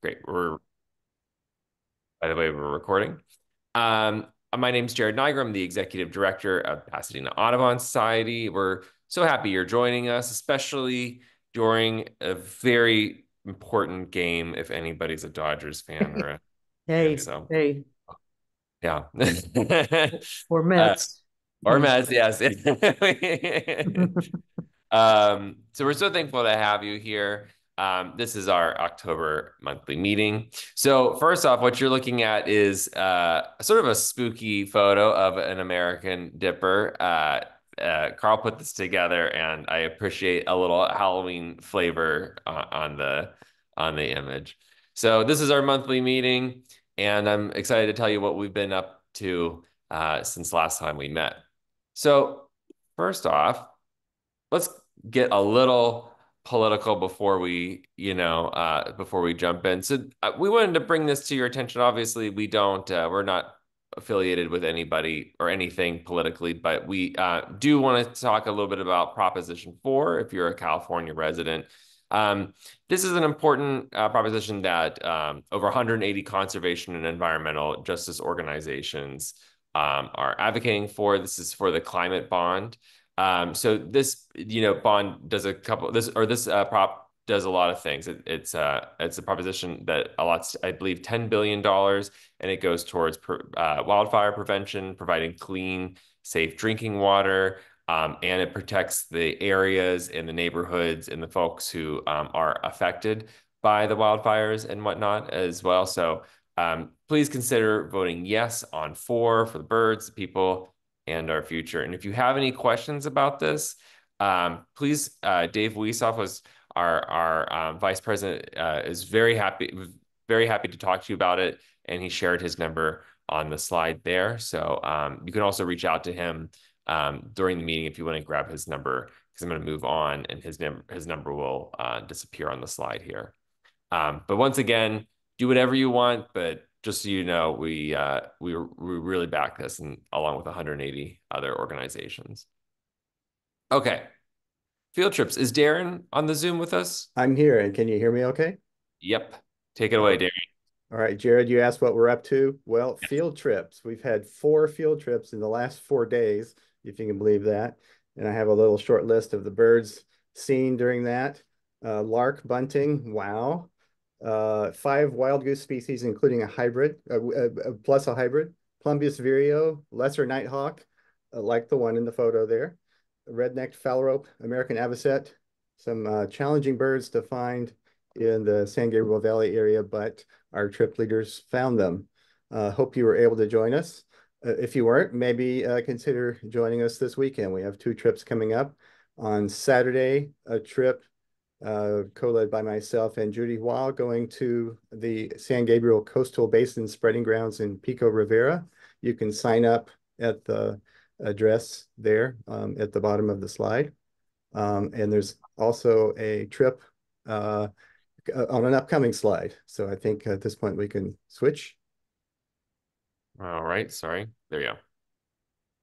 Great. By the way, we're recording. My name's Jared Niger. I'm the executive director of Pasadena Audubon Society. We're so happy you're joining us, especially during a very important game, if anybody's a Dodgers fan or a fan. Hey, So, hey, yeah. or uh, Mets. or Depends. Mets, yes. So we're so thankful to have you here. This is our October monthly meeting. So first off, what you're looking at is sort of a spooky photo of an American dipper. Carl put this together, and I appreciate a little Halloween flavor on the image. So this is our monthly meeting, and I'm excited to tell you what we've been up to since last time we met. So first off, let's get a little political before before we jump in. So we wanted to bring this to your attention. Obviously, we're not affiliated with anybody or anything politically, but we do want to talk a little bit about Proposition 4 if you're a California resident. This is an important proposition that over 180 conservation and environmental justice organizations are advocating for. This is for the climate bond. So this, bond does this prop does a lot of things. It's a proposition that allots, I believe, $10 billion, and it goes towards wildfire prevention, providing clean, safe drinking water, and it protects the areas and the neighborhoods and the folks who are affected by the wildfires and whatnot as well. So please consider voting yes on 4 for the birds, the people, and our future. And if you have any questions about this, please, Dave Weisoff was our vice president, is very happy to talk to you about it, and he shared his number on the slide there. So you can also reach out to him during the meeting if you want to grab his number, because I'm going to move on, and his number will disappear on the slide here. But once again, do whatever you want, but just so you know, we really back this, and along with 180 other organizations. Okay, field trips. Is Darren on the Zoom with us? I'm here, and can you hear me okay? Yep. Take it away, Oh, Darren. all right, Jared, you asked what we're up to. Well, field trips. We've had 4 field trips in the last 4 days, if you can believe that. And I have a little short list of the birds seen during that. Lark bunting, wow. 5 wild goose species, including a hybrid, plus a hybrid. Plumbeus vireo, lesser nighthawk, like the one in the photo there. Red-necked phalarope, American avocet. Some challenging birds to find in the San Gabriel Valley area, but our trip leaders found them. Hope you were able to join us. If you weren't, maybe consider joining us this weekend. We have 2 trips coming up. On Saturday, a trip co-led by myself and Judy Wall, going to the San Gabriel Coastal Basin Spreading Grounds in Pico Rivera. You can sign up at the address there at the bottom of the slide. And there's also a trip on an upcoming slide. So I think at this point we can switch. All right. Sorry. There you go.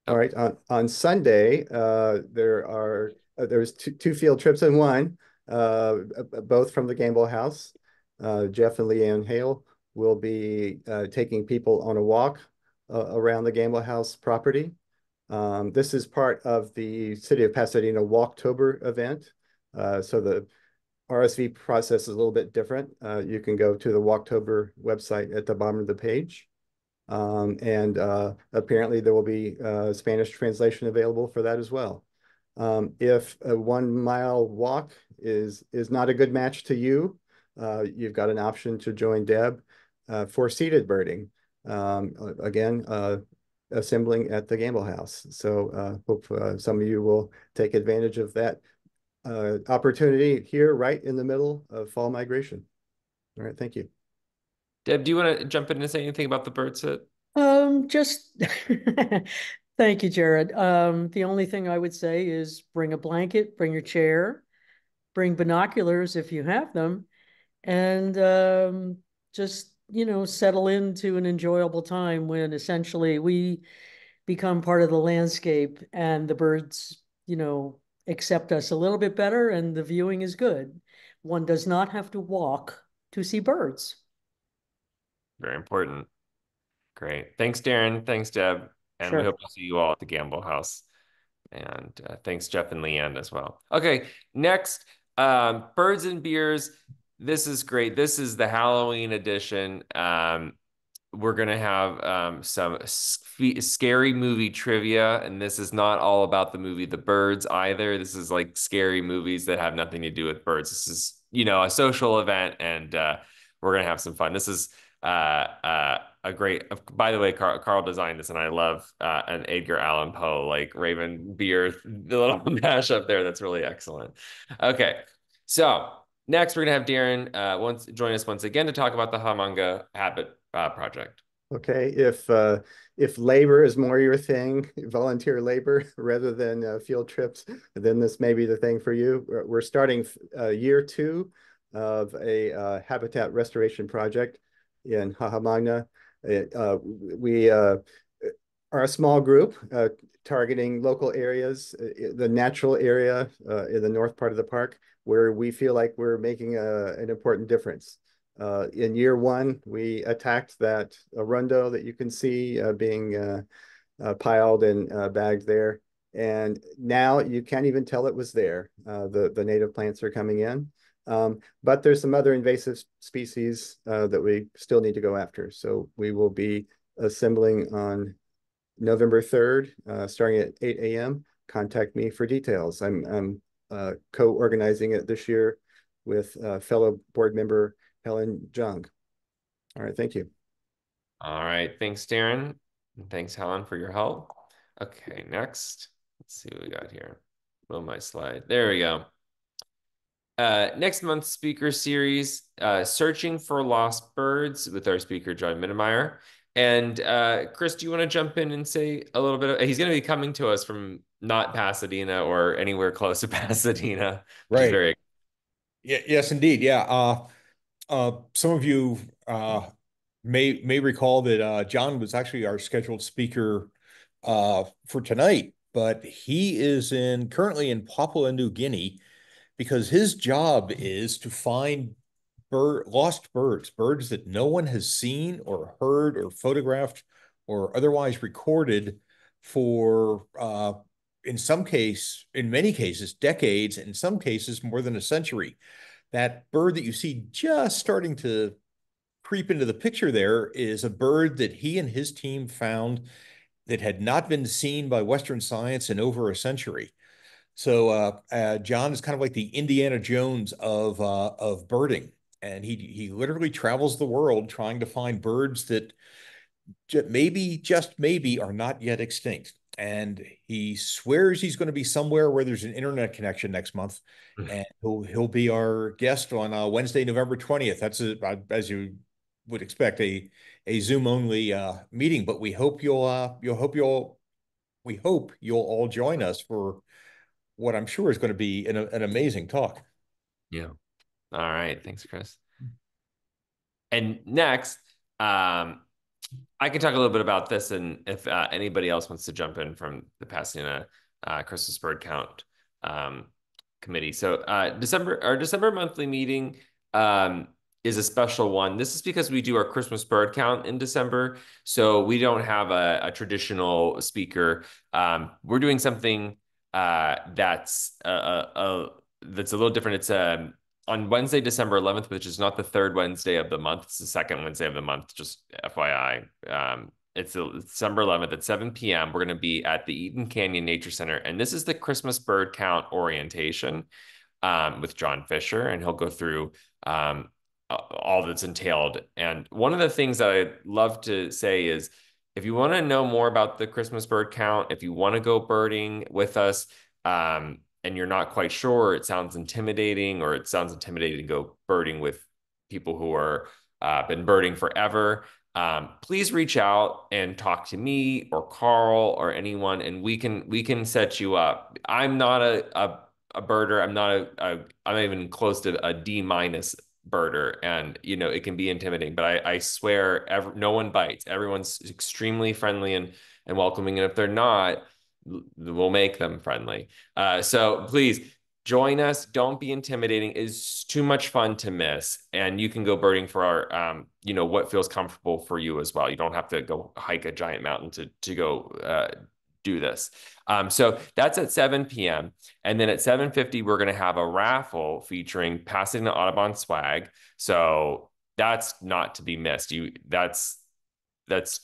All Oh, right. On Sunday, there's two field trips in one, both from the Gamble House. Jeff and Leanne Hale will be taking people on a walk around the Gamble House property. This is part of the City of Pasadena Walktober event. So the RSV process is a little bit different. You can go to the Walktober website at the bottom of the page. And apparently there will be Spanish translation available for that as well. If a 1 mile walk is not a good match to you, you've got an option to join Deb for seated birding. Again, assembling at the Gamble House. So hope some of you will take advantage of that opportunity here right in the middle of fall migration. All right, thank you. Deb, do you want to jump in and say anything about the bird sit? Just thank you, Jared. The only thing I would say is bring a blanket, bring your chair, bring binoculars if you have them, and just, settle into an enjoyable time when essentially we become part of the landscape and the birds, accept us a little bit better and the viewing is good. One does not have to walk to see birds. Very important. Great. Thanks, Darren. Thanks, Deb. And we Sure. hope to see you all at the Gamble House. And thanks, Jeff and Leanne as well. Okay, next, birds and beers. This is great. This is the Halloween edition. We're gonna have some scary movie trivia, and this is not all about the movie The Birds either. This is like scary movies that have nothing to do with birds. This is, a social event, and we're gonna have some fun. This is a great. By the way, Carl designed this, and I love an Edgar Allan Poe like Raven Beer, the little mashup there. That's really excellent. Okay, so. Next, we're gonna have Darren join us once again to talk about the Hamanga Habit Project. Okay, if labor is more your thing, volunteer labor rather than field trips, then this may be the thing for you. We're starting year 2 of a habitat restoration project in Hahamagna. We are a small group targeting local areas, the natural area in the north part of the park, where we feel like we're making an important difference. In year 1, we attacked that arundo that you can see being piled and bagged there. And now you can't even tell it was there. The native plants are coming in. But there's some other invasive species that we still need to go after. So we will be assembling on November 3rd, starting at 8 a.m. Contact me for details. I'm co-organizing it this year with fellow board member Helen Jung. All right, thank you. All right, thanks, Darren. And thanks, Helen, for your help. Okay, next. Let's see what we got here. Oh, my slide. There we go. Next month's speaker series, Searching for Lost Birds with our speaker, John Mittermeier. And Chris, do you want to jump in and say a little bit? He's going to be coming to us from not Pasadena or anywhere close to Pasadena, which is Right. very. Yes, indeed. Yeah. Some of you may recall that John was actually our scheduled speaker for tonight, but he is currently in Papua New Guinea because his job is to find lost birds that no one has seen or heard or photographed or otherwise recorded for in many cases, decades, in some cases, more than a century. That bird that you see just starting to creep into the picture there is a bird that he and his team found that had not been seen by Western science in over a century. So John is kind of like the Indiana Jones of birding, and he literally travels the world trying to find birds that just maybe are not yet extinct. And he swears he's going to be somewhere where there's an internet connection next month, and he'll be our guest on Wednesday, November 20th. That's as you would expect, a Zoom only meeting. But we hope you'll all join us for what I'm sure is going to be an amazing talk. Yeah. All right. Thanks, Chris. And next, I can talk a little bit about this, and if anybody else wants to jump in from the Pasadena Christmas Bird Count committee. So our December monthly meeting is a special one. This is because we do our Christmas bird count in December, so we don't have a traditional speaker. We're doing something that's a little different. It's on Wednesday, December 11th, which is not the third Wednesday of the month. It's the second Wednesday of the month, just FYI. It's December 11th at 7 p.m. We're going to be at the Eaton Canyon Nature Center, and this is the Christmas bird count orientation with John Fisher, and he'll go through all that's entailed. And one of the things that I'd love to say is, if you want to know more about the Christmas bird count, if you want to go birding with us, and you're not quite sure, it sounds intimidating, or it sounds intimidating to go birding with people who are been birding forever, please reach out and talk to me or Carl or anyone, and we can set you up. I'm not a birder. I'm not even close to a D- birder, and it can be intimidating, but I swear no one bites. Everyone's extremely friendly and welcoming, and if they're not, we'll make them friendly. So please join us. Don't be intimidating. It's too much fun to miss. And you can go birding for our, what feels comfortable for you as well. You don't have to go hike a giant mountain to go do this. So that's at 7 p.m. And then at 7:50, we're going to have a raffle featuring Pasadena Audubon swag. So that's not to be missed. That's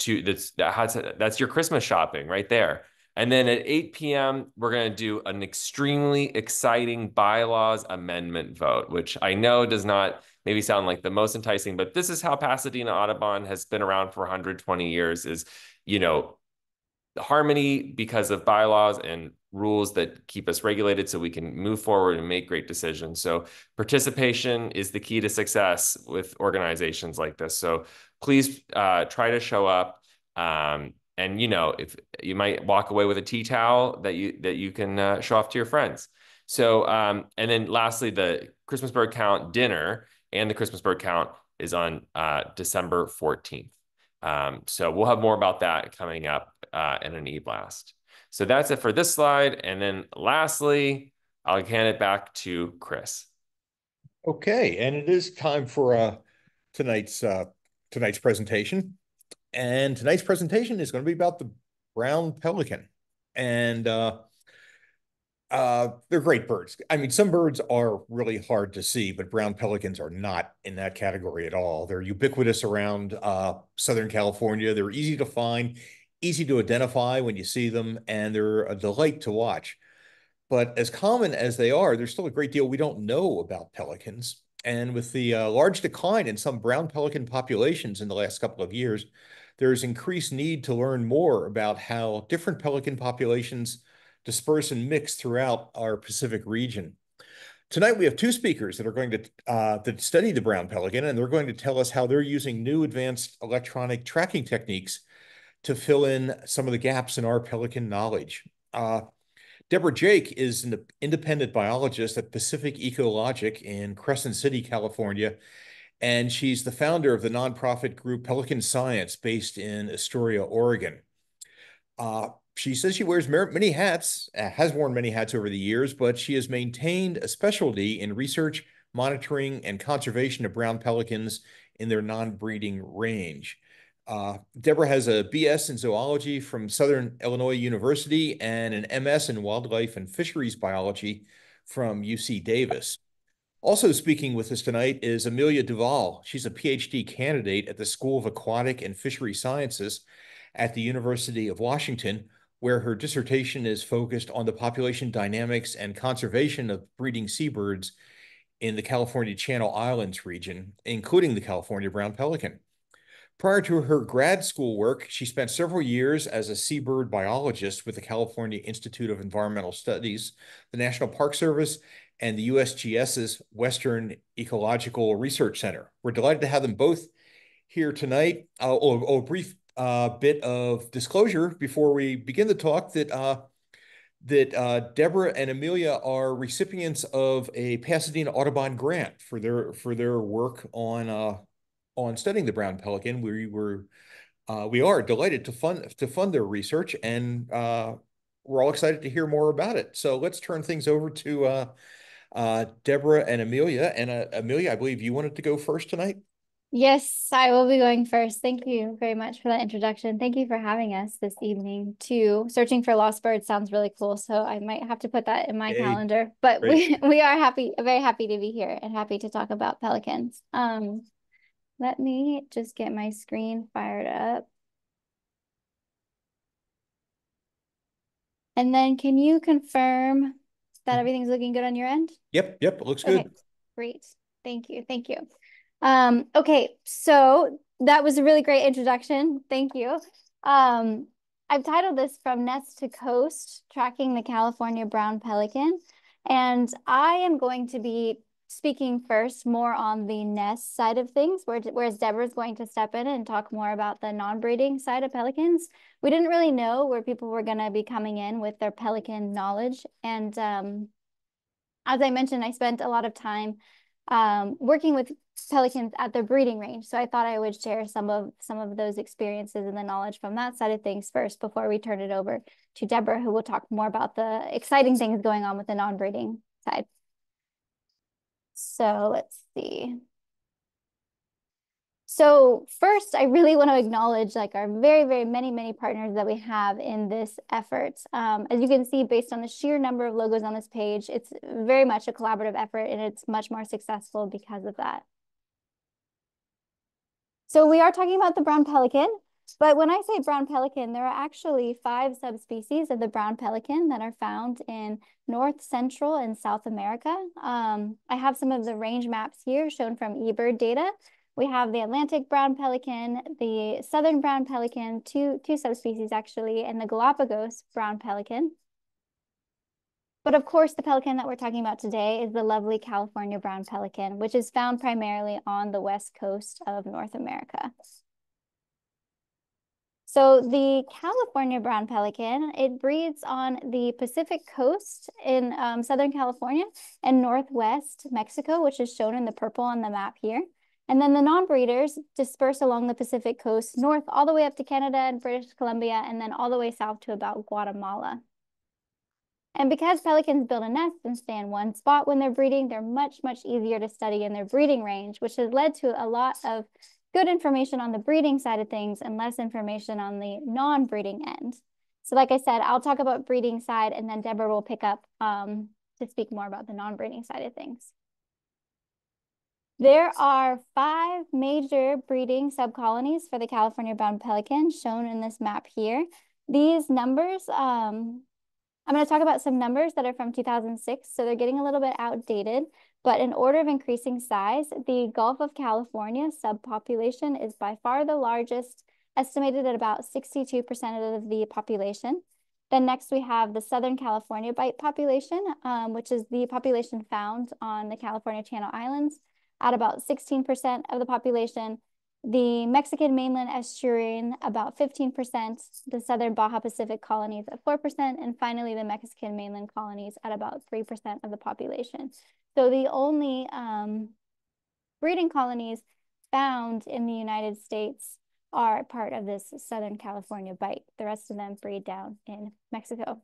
your Christmas shopping right there. And then at 8 p.m., we're going to do an extremely exciting bylaws amendment vote, which I know does not maybe sound like the most enticing, but this is how Pasadena Audubon has been around for 120 years is, harmony because of bylaws and rules that keep us regulated so we can move forward and make great decisions. So participation is the key to success with organizations like this. So please try to show up. And if you might walk away with a tea towel that you can show off to your friends. So and then lastly, the Christmas bird count dinner and the Christmas bird count is on December 14th. So we'll have more about that coming up in an e-blast. So that's it for this slide. And then lastly, I'll hand it back to Chris. Okay, and it is time for tonight's presentation. And tonight's presentation is going to be about the brown pelican. And they're great birds. I mean, some birds are really hard to see, but brown pelicans are not in that category at all. They're ubiquitous around Southern California. They're easy to find, easy to identify when you see them, and they're a delight to watch. But as common as they are, there's still a great deal we don't know about pelicans. And with the large decline in some brown pelican populations in the last couple of years, there's increased need to learn more about how different pelican populations disperse and mix throughout our Pacific region. Tonight, we have two speakers that are going to that study the brown pelican, and they're going to tell us how they're using new advanced electronic tracking techniques to fill in some of the gaps in our pelican knowledge. Deborah Jacques is an independent biologist at Pacific Ecologic in Crescent City, California, and she's the founder of the nonprofit group Pelican Science based in Astoria, Oregon. She says she wears many hats, has worn many hats over the years, but she has maintained a specialty in research, monitoring, and conservation of brown pelicans in their non-breeding range. Deborah has a BS in zoology from Southern Illinois University and an MS in wildlife and fisheries biology from UC Davis. Also speaking with us tonight is Amelia DuVall. She's a PhD candidate at the School of Aquatic and Fishery Sciences at the University of Washington, where her dissertation is focused on the population dynamics and conservation of breeding seabirds in the California Channel Islands region, including the California brown pelican. Prior to her grad school work, she spent several years as a seabird biologist with the California Institute of Environmental Studies, the National Park Service, and the USGS's Western Ecological Research Center. We're delighted to have them both here tonight. A brief bit of disclosure before we begin the talk that Deborah and Amelia are recipients of a Pasadena Audubon grant for their work on studying the brown pelican. We are delighted to fund their research, and we're all excited to hear more about it. So let's turn things over to Deborah and Amelia. And Amelia, I believe you wanted to go first tonight. Yes, I will be going first. Thank you very much for that introduction. Thank you for having us this evening too. Searching for lost birds sounds really cool, so I might have to put that in my calendar. But we are very happy to be here and happy to talk about pelicans. Let me just get my screen fired up. And then can you confirm that everything's looking good on your end? Yep, it looks good. Okay, great. Thank you. Okay, so that was a really great introduction. Thank you. I've titled this From Nest to Coast, Tracking the California Brown Pelican. And I am going to be speaking first more on the nest side of things, whereas Deborah's going to step in and talk more about the non-breeding side of pelicans. We didn't really know where people were going to be coming in with their pelican knowledge. And as I mentioned, I spent a lot of time working with pelicans at their breeding range. So I thought I would share some of those experiences and the knowledge from that side of things first before we turn it over to Deborah, who will talk more about the exciting things going on with the non-breeding side. So let's see. So first, I really want to acknowledge like our very, very many partners that we have in this effort. As you can see, based on the sheer number of logos on this page, it's very much a collaborative effort, and it's much more successful because of that. So we are talking about the brown pelican, but when I say brown pelican, there are actually 5 subspecies of the brown pelican that are found in North, Central, and South America. I have some of the range maps here shown from eBird data. We have the Atlantic brown pelican, the Southern brown pelican, two subspecies actually, and the Galapagos brown pelican. But of course, the pelican that we're talking about today is the lovely California brown pelican, which is found primarily on the west coast of North America. So the California brown pelican, it breeds on the Pacific coast in Southern California and Northwest Mexico, which is shown in the purple on the map here. And then the non-breeders disperse along the Pacific coast north all the way up to Canada and British Columbia, and then all the way south to about Guatemala. And because pelicans build a nest and stay in one spot when they're breeding, they're much easier to study in their breeding range, which has led to a lot of good information on the breeding side of things and less information on the non-breeding end. So like I said, I'll talk about breeding side, and then Deborah will pick up to speak more about the non-breeding side of things. There are 5 major breeding subcolonies for the California brown pelican shown in this map here. These numbers, I'm going to talk about some numbers that are from 2006, so they're getting a little bit outdated, but in order of increasing size, the Gulf of California subpopulation is by far the largest, estimated at about 62% of the population. Then next we have the Southern California bite population, which is the population found on the California Channel Islands at about 16% of the population. The Mexican mainland estuarine, about 15%, the Southern Baja Pacific colonies at 4%, and finally the Mexican mainland colonies at about 3% of the population. So the only breeding colonies found in the United States are part of this Southern California bite. The rest of them breed down in Mexico.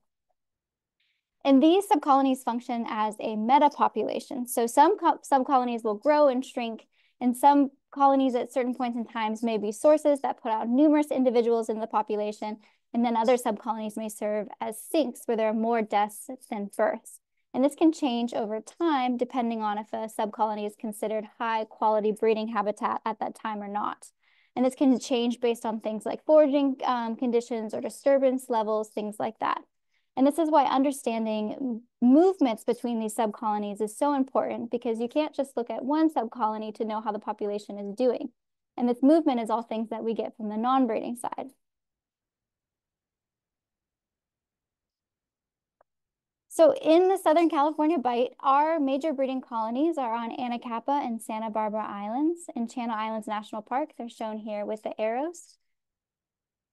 And these subcolonies function as a metapopulation. So some subcolonies will grow and shrink, and some colonies at certain points in times may be sources that put out numerous individuals in the population, and then other subcolonies may serve as sinks where there are more deaths than births. And this can change over time depending on if a subcolony is considered high quality breeding habitat at that time or not. And this can change based on things like foraging conditions or disturbance levels, things like that. And this is why understanding movements between these subcolonies is so important, because you can't just look at one subcolony to know how the population is doing. And this movement is all things that we get from the non-breeding side. So in the Southern California bite, our major breeding colonies are on Anacapa and Santa Barbara Islands in Channel Islands National Park. They're shown here with the arrows.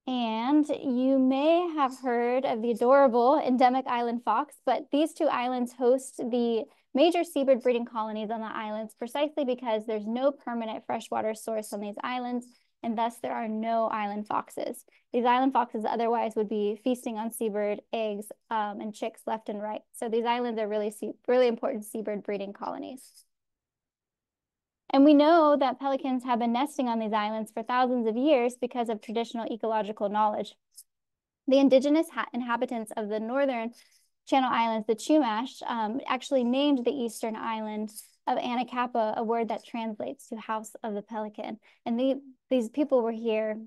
And you may have heard of the adorable endemic island fox, but these 2 islands host the major seabird breeding colonies on the islands precisely because there's no permanent freshwater source on these islands, and thus there are no island foxes. These island foxes otherwise would be feasting on seabird eggs and chicks left and right. So these islands are really important seabird breeding colonies. And we know that pelicans have been nesting on these islands for thousands of years because of traditional ecological knowledge. The indigenous inhabitants of the northern Channel Islands, the Chumash, actually named the eastern island of Anacapa a word that translates to house of the pelican. And these people were here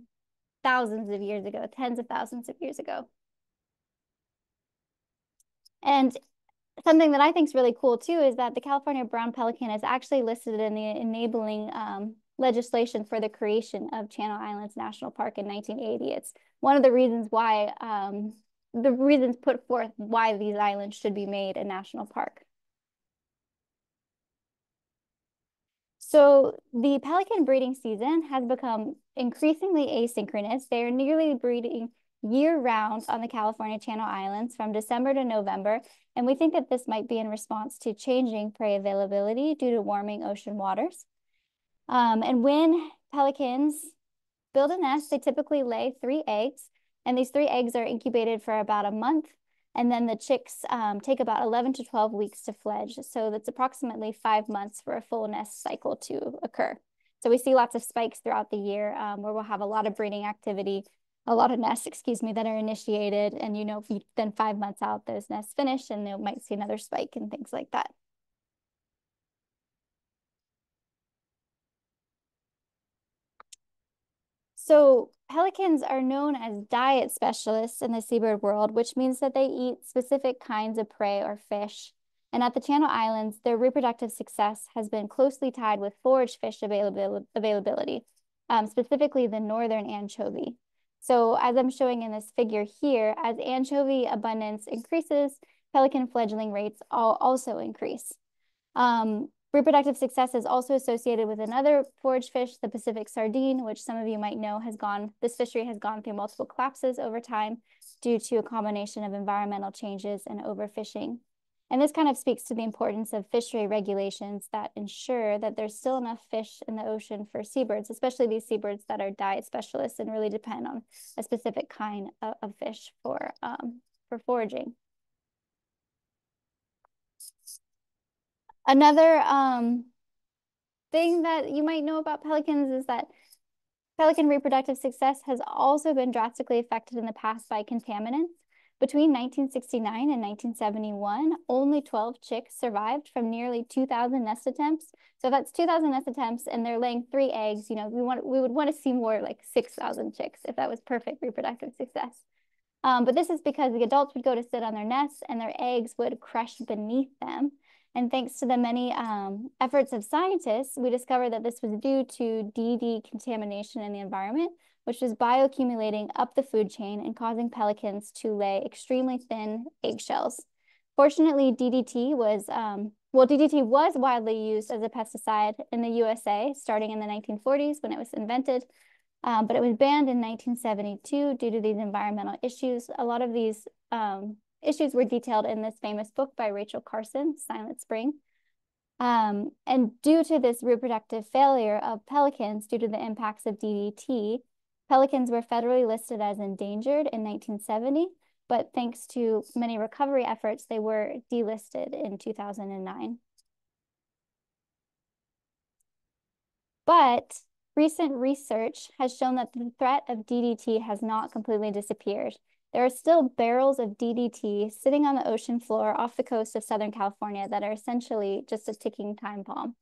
thousands of years ago, tens of thousands of years ago. And something that I think is really cool too is that the California brown pelican is actually listed in the enabling legislation for the creation of Channel Islands National Park in 1980. It's one of the reasons why, the reasons put forth why these islands should be made a national park. So the pelican breeding season has become increasingly asynchronous. They are nearly breeding year-round on the California Channel Islands from December to November, and we think that this might be in response to changing prey availability due to warming ocean waters. And when pelicans build a nest, they typically lay 3 eggs, and these 3 eggs are incubated for about a month. And then the chicks take about 11 to 12 weeks to fledge. So that's approximately 5 months for a full nest cycle to occur. So we see lots of spikes throughout the year where we'll have a lot of breeding activity, a lot of nests, that are initiated. And, then 5 months out, those nests finish and you might see another spike and things like that. So pelicans are known as diet specialists in the seabird world, which means that they eat specific kinds of prey or fish. And at the Channel Islands, their reproductive success has been closely tied with forage fish availability, specifically the northern anchovy. So as I'm showing in this figure here, as anchovy abundance increases, pelican fledgling rates also increase. Reproductive success is also associated with another forage fish, the Pacific sardine, which some of you might know this fishery has gone through multiple collapses over time due to a combination of environmental changes and overfishing. And this kind of speaks to the importance of fishery regulations that ensure that there's still enough fish in the ocean for seabirds, especially these seabirds that are diet specialists and really depend on a specific kind of fish for foraging. Another thing that you might know about pelicans is that pelican reproductive success has also been drastically affected in the past by contaminants. Between 1969 and 1971, only 12 chicks survived from nearly 2,000 nest attempts. So that's 2,000 nest attempts and they're laying 3 eggs. We would want to see more like 6,000 chicks if that was perfect reproductive success. But this is because the adults would go to sit on their nests and their eggs would crush beneath them. And thanks to the many efforts of scientists, we discovered that this was due to DDT contamination in the environment, which was bioaccumulating up the food chain and causing pelicans to lay extremely thin eggshells. Fortunately, DDT was widely used as a pesticide in the USA starting in the 1940s when it was invented, but it was banned in 1972 due to these environmental issues. A lot of these issues were detailed in this famous book by Rachel Carson, Silent Spring. And due to this reproductive failure of pelicans due to the impacts of DDT, pelicans were federally listed as endangered in 1970, but thanks to many recovery efforts, they were delisted in 2009. But recent research has shown that the threat of DDT has not completely disappeared. There are still barrels of DDT sitting on the ocean floor off the coast of Southern California that are essentially just a ticking time bomb.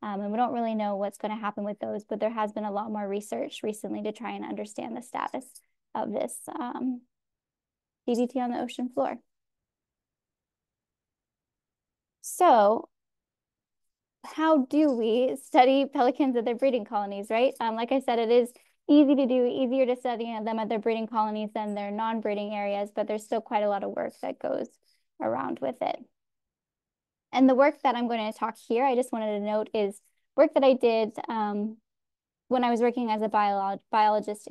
And we don't really know what's going to happen with those, but there has been a lot more research recently to try and understand the status of this DDT on the ocean floor. So how do we study pelicans at their breeding colonies, right? Like I said, it is easier to study them at their breeding colonies than their non-breeding areas, but there's still quite a lot of work that goes around with it. And the work that I'm going to talk here, I just wanted to note, is work that I did when I was working as a biologist,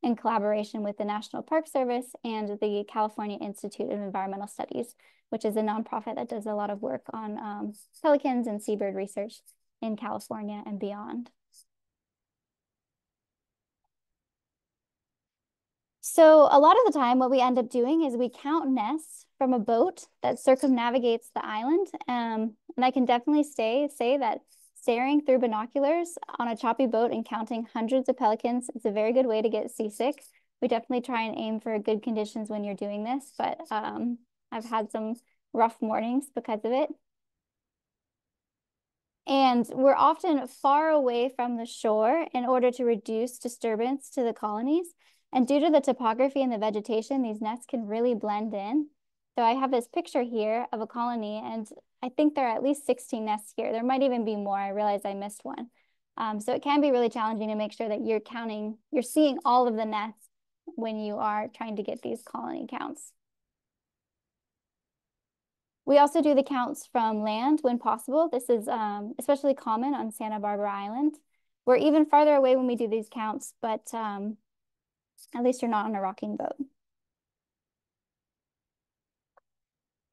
in collaboration with the National Park Service and the California Institute of Environmental Studies, which is a nonprofit that does a lot of work on pelicans and seabird research in California and beyond. So a lot of the time, what we end up doing is we count nests from a boat that circumnavigates the island. And I can definitely say that staring through binoculars on a choppy boat and counting hundreds of pelicans is a very good way to get seasick. We definitely try and aim for good conditions when you're doing this, but I've had some rough mornings because of it. And we're often far away from the shore in order to reduce disturbance to the colonies. And due to the topography and the vegetation, these nests can really blend in. So I have this picture here of a colony, and I think there are at least 16 nests here. There might even be more. I realize I missed one. So it can be really challenging to make sure that you're seeing all of the nests when you are trying to get these colony counts. We also do the counts from land when possible. This is especially common on Santa Barbara Island. We're even farther away when we do these counts, but at least you're not on a rocking boat.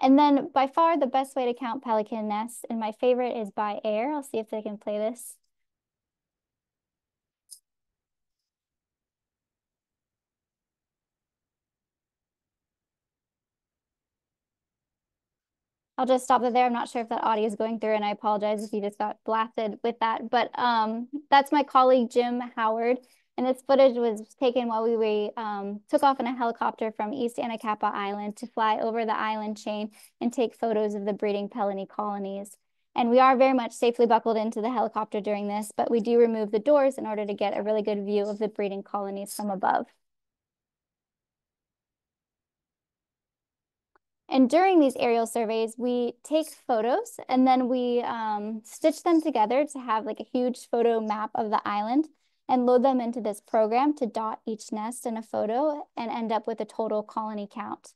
And then by far the best way to count pelican nests, and my favorite, is by air. I'll see if they can play this. I'll just stop it there. I'm not sure if that audio is going through, and I apologize if you just got blasted with that. But that's my colleague, Jim Howard. And this footage was taken while we took off in a helicopter from East Anacapa Island to fly over the island chain and take photos of the breeding peony colonies. And we are very much safely buckled into the helicopter during this, but we do remove the doors in order to get a really good view of the breeding colonies from above. And during these aerial surveys, we take photos and then we stitch them together to have like a huge photo map of the island and load them into this program to dot each nest in a photo and end up with a total colony count.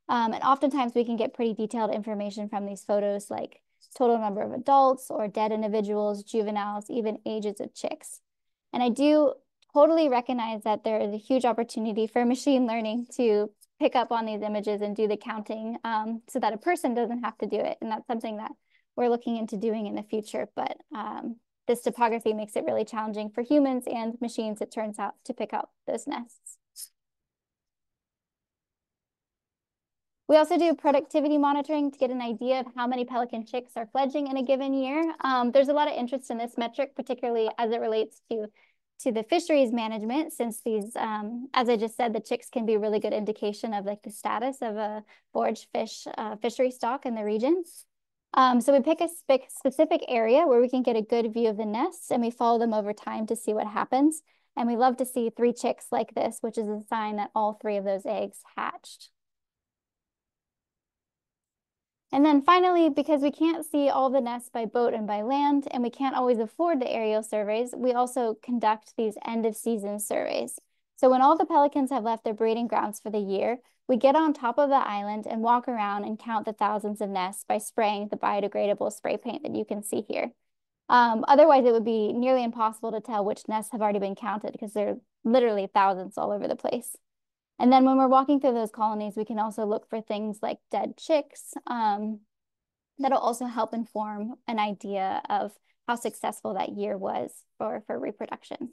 And oftentimes we can get pretty detailed information from these photos, like total number of adults or dead individuals, juveniles, even ages of chicks. And I do totally recognize that there is a huge opportunity for machine learning to pick up on these images and do the counting so that a person doesn't have to do it. And that's something that we're looking into doing in the future. But this topography makes it really challenging for humans and machines, it turns out, to pick up those nests. We also do productivity monitoring to get an idea of how many pelican chicks are fledging in a given year. There's a lot of interest in this metric, particularly as it relates to the fisheries management, since these, as I just said, the chicks can be a really good indication of like the status of a forage fish fishery stock in the region. So we pick a specific area where we can get a good view of the nests, and we follow them over time to see what happens. And we love to see 3 chicks like this, which is a sign that all 3 of those eggs hatched. And then finally, because we can't see all the nests by boat and by land, and we can't always afford the aerial surveys, we also conduct these end of season surveys. So when all the pelicans have left their breeding grounds for the year, we get on top of the island and walk around and count the thousands of nests by spraying the biodegradable spray paint that you can see here. Otherwise, it would be nearly impossible to tell which nests have already been counted because there are literally thousands all over the place. And then when we're walking through those colonies, we can also look for things like dead chicks that'll also help inform an idea of how successful that year was for reproduction.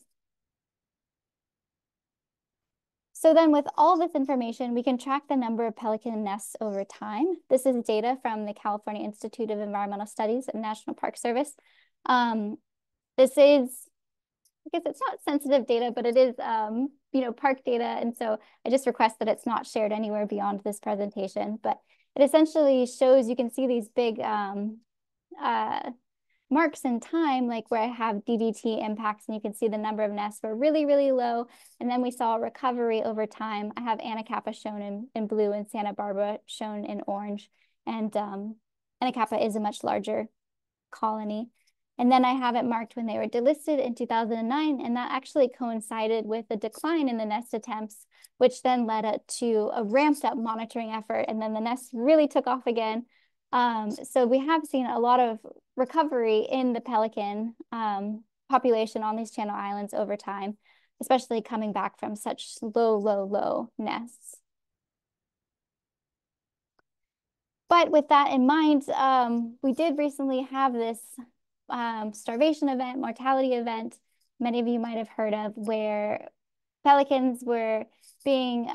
So then with all this information, we can track the number of pelican nests over time. This is data from the California Institute of Environmental Studies and National Park Service. This is, I guess it's not sensitive data, but it is, park data. And so I just request that it's not shared anywhere beyond this presentation. But it essentially shows, you can see these big marks in time, like where I have DDT impacts, and you can see the number of nests were really, really low. And then we saw a recovery over time. I have Anacapa shown in blue and Santa Barbara shown in orange. And Anacapa is a much larger colony. And then I have it marked when they were delisted in 2009, and that actually coincided with a decline in the nest attempts, which then led to a ramped up monitoring effort, and then the nests really took off again. So we have seen a lot of recovery in the pelican population on these Channel Islands over time, especially coming back from such low nests. But with that in mind, we did recently have this starvation event, mortality event, many of you might have heard of, where pelicans were being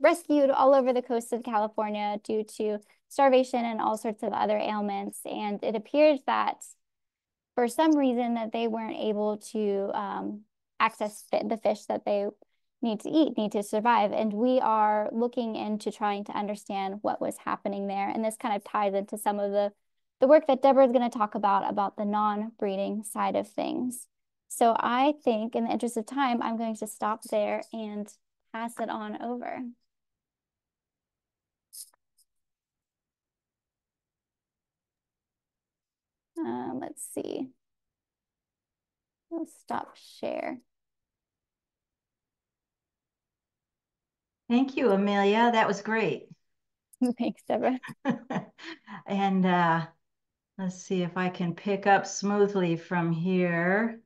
rescued all over the coast of California due to starvation and all sorts of other ailments. And it appears that for some reason that they weren't able to access the fish that they need to eat, need to survive. And we are looking into trying to understand what was happening there. And this kind of ties into some of the work that Deborah is going to talk about the non-breeding side of things. So I think in the interest of time, I'm going to stop there and pass it on over. Let's see. We'll stop share. Thank you, Amelia. That was great. Thanks, Deborah. And let's see if I can pick up smoothly from here.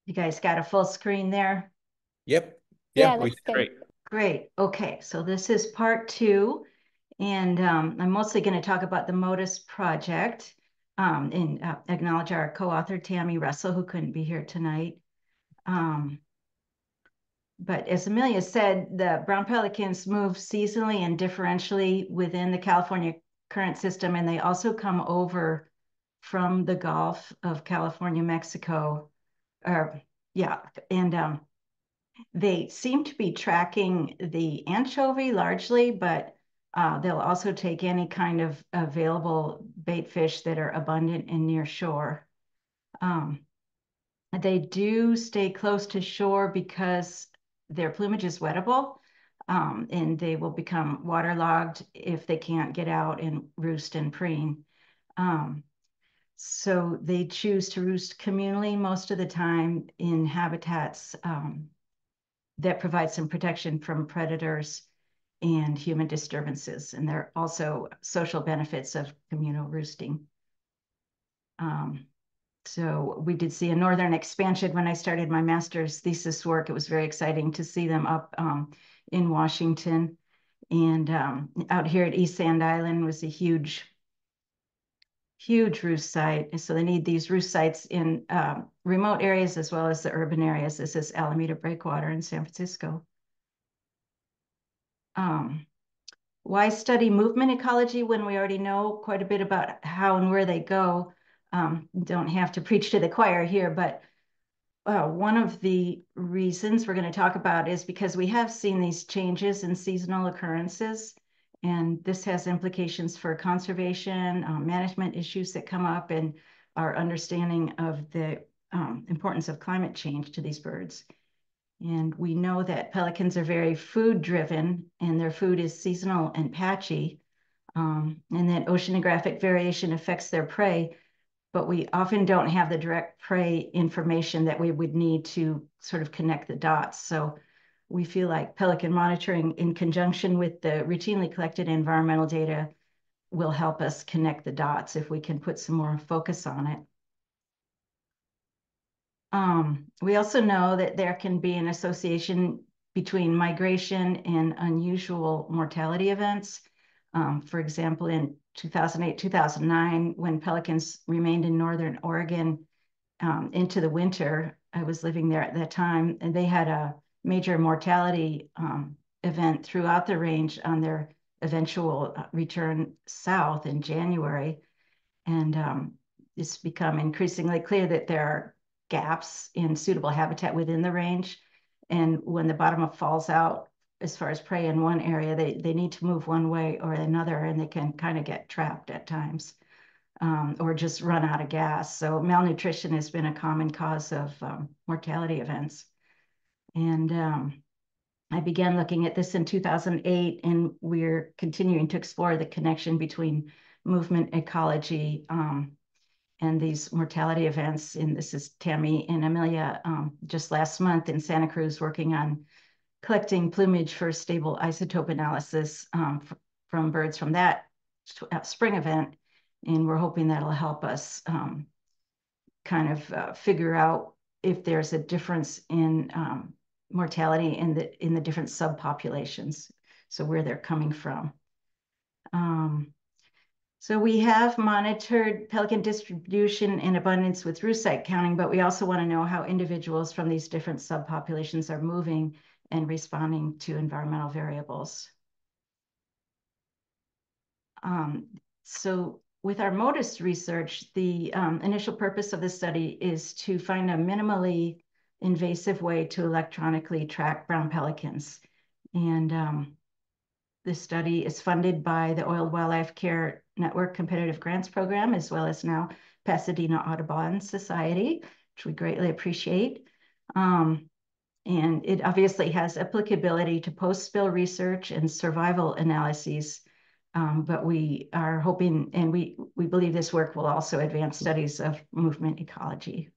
You guys got a full screen there? Yep. Yeah, that's great. Great. Okay, so this is part 2. And I'm mostly going to talk about the MODIS project. and acknowledge our co-author, Tammy Russell, who couldn't be here tonight. But as Amelia said, the brown pelicans move seasonally and differentially within the California current system, and they also come over from the Gulf of California, Mexico. And they seem to be tracking the anchovy largely, but they'll also take any kind of available bait fish that are abundant and near shore. They do stay close to shore because their plumage is wettable, and they will become waterlogged if they can't get out and roost and preen. So they choose to roost communally most of the time in habitats that provide some protection from predators and human disturbances. And there are also social benefits of communal roosting. So we did see a northern expansion when I started my master's thesis work. It was very exciting to see them up in Washington. And out here at East Sand Island was a huge roost site. So they need these roost sites in remote areas as well as the urban areas. This is Alameda Breakwater in San Francisco. Why study movement ecology when we already know quite a bit about how and where they go? Don't have to preach to the choir here, but one of the reasons we're going to talk about is because we have seen these changes in seasonal occurrences, and this has implications for conservation, management issues that come up, and our understanding of the importance of climate change to these birds. And we know that pelicans are very food driven, and their food is seasonal and patchy, and that oceanographic variation affects their prey, but we often don't have the direct prey information that we would need to sort of connect the dots. So we feel like pelican monitoring in conjunction with the routinely collected environmental data will help us connect the dots if we can put some more focus on it. We also know that there can be an association between migration and unusual mortality events. For example, in 2008, 2009, when pelicans remained in Northern Oregon into the winter, I was living there at that time, and they had a major mortality event throughout the range on their eventual return south in January. And it's become increasingly clear that there are gaps in suitable habitat within the range. And when the bottom falls out, as far as prey in one area, they need to move one way or another, and they can kind of get trapped at times or just run out of gas. So malnutrition has been a common cause of mortality events. And I began looking at this in 2008, and we're continuing to explore the connection between movement ecology and these mortality events. And this is Tammy and Amelia just last month in Santa Cruz working on collecting plumage for stable isotope analysis from birds from that spring event. And we're hoping that'll help us kind of figure out if there's a difference in mortality in the different subpopulations, so where they're coming from. So we have monitored pelican distribution and abundance with roost site counting, but we also want to know how individuals from these different subpopulations are moving and responding to environmental variables. So with our MODIS research, the initial purpose of the study is to find a minimally invasive way to electronically track brown pelicans. And this study is funded by the Oiled Wildlife Care Network Competitive Grants Program, as well as now Pasadena Audubon Society, which we greatly appreciate. And it obviously has applicability to post-spill research and survival analyses, but we are hoping, and we believe this work will also advance studies of movement ecology.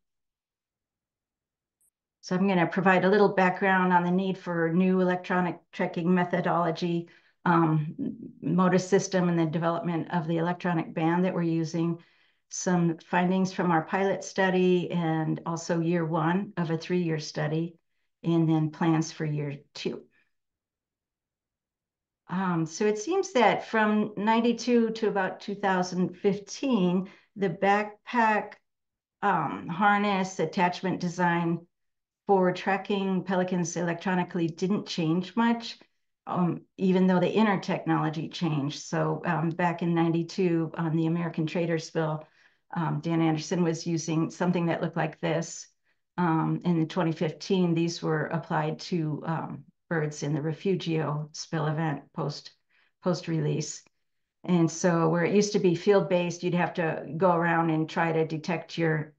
So I'm going to provide a little background on the need for new electronic tracking methodology, MODIS system, and the development of the electronic band that we're using, some findings from our pilot study, and also year one of a 3-year study, and then plans for year 2. So it seems that from 92 to about 2015, The backpack harness attachment design for tracking pelicans electronically didn't change much, even though the inner technology changed. So back in '92 on the American Traders Bill, Dan Anderson was using something that looked like this. In 2015, these were applied to birds in the Refugio spill event post-release. And so where it used to be field-based, you'd have to go around and try to detect your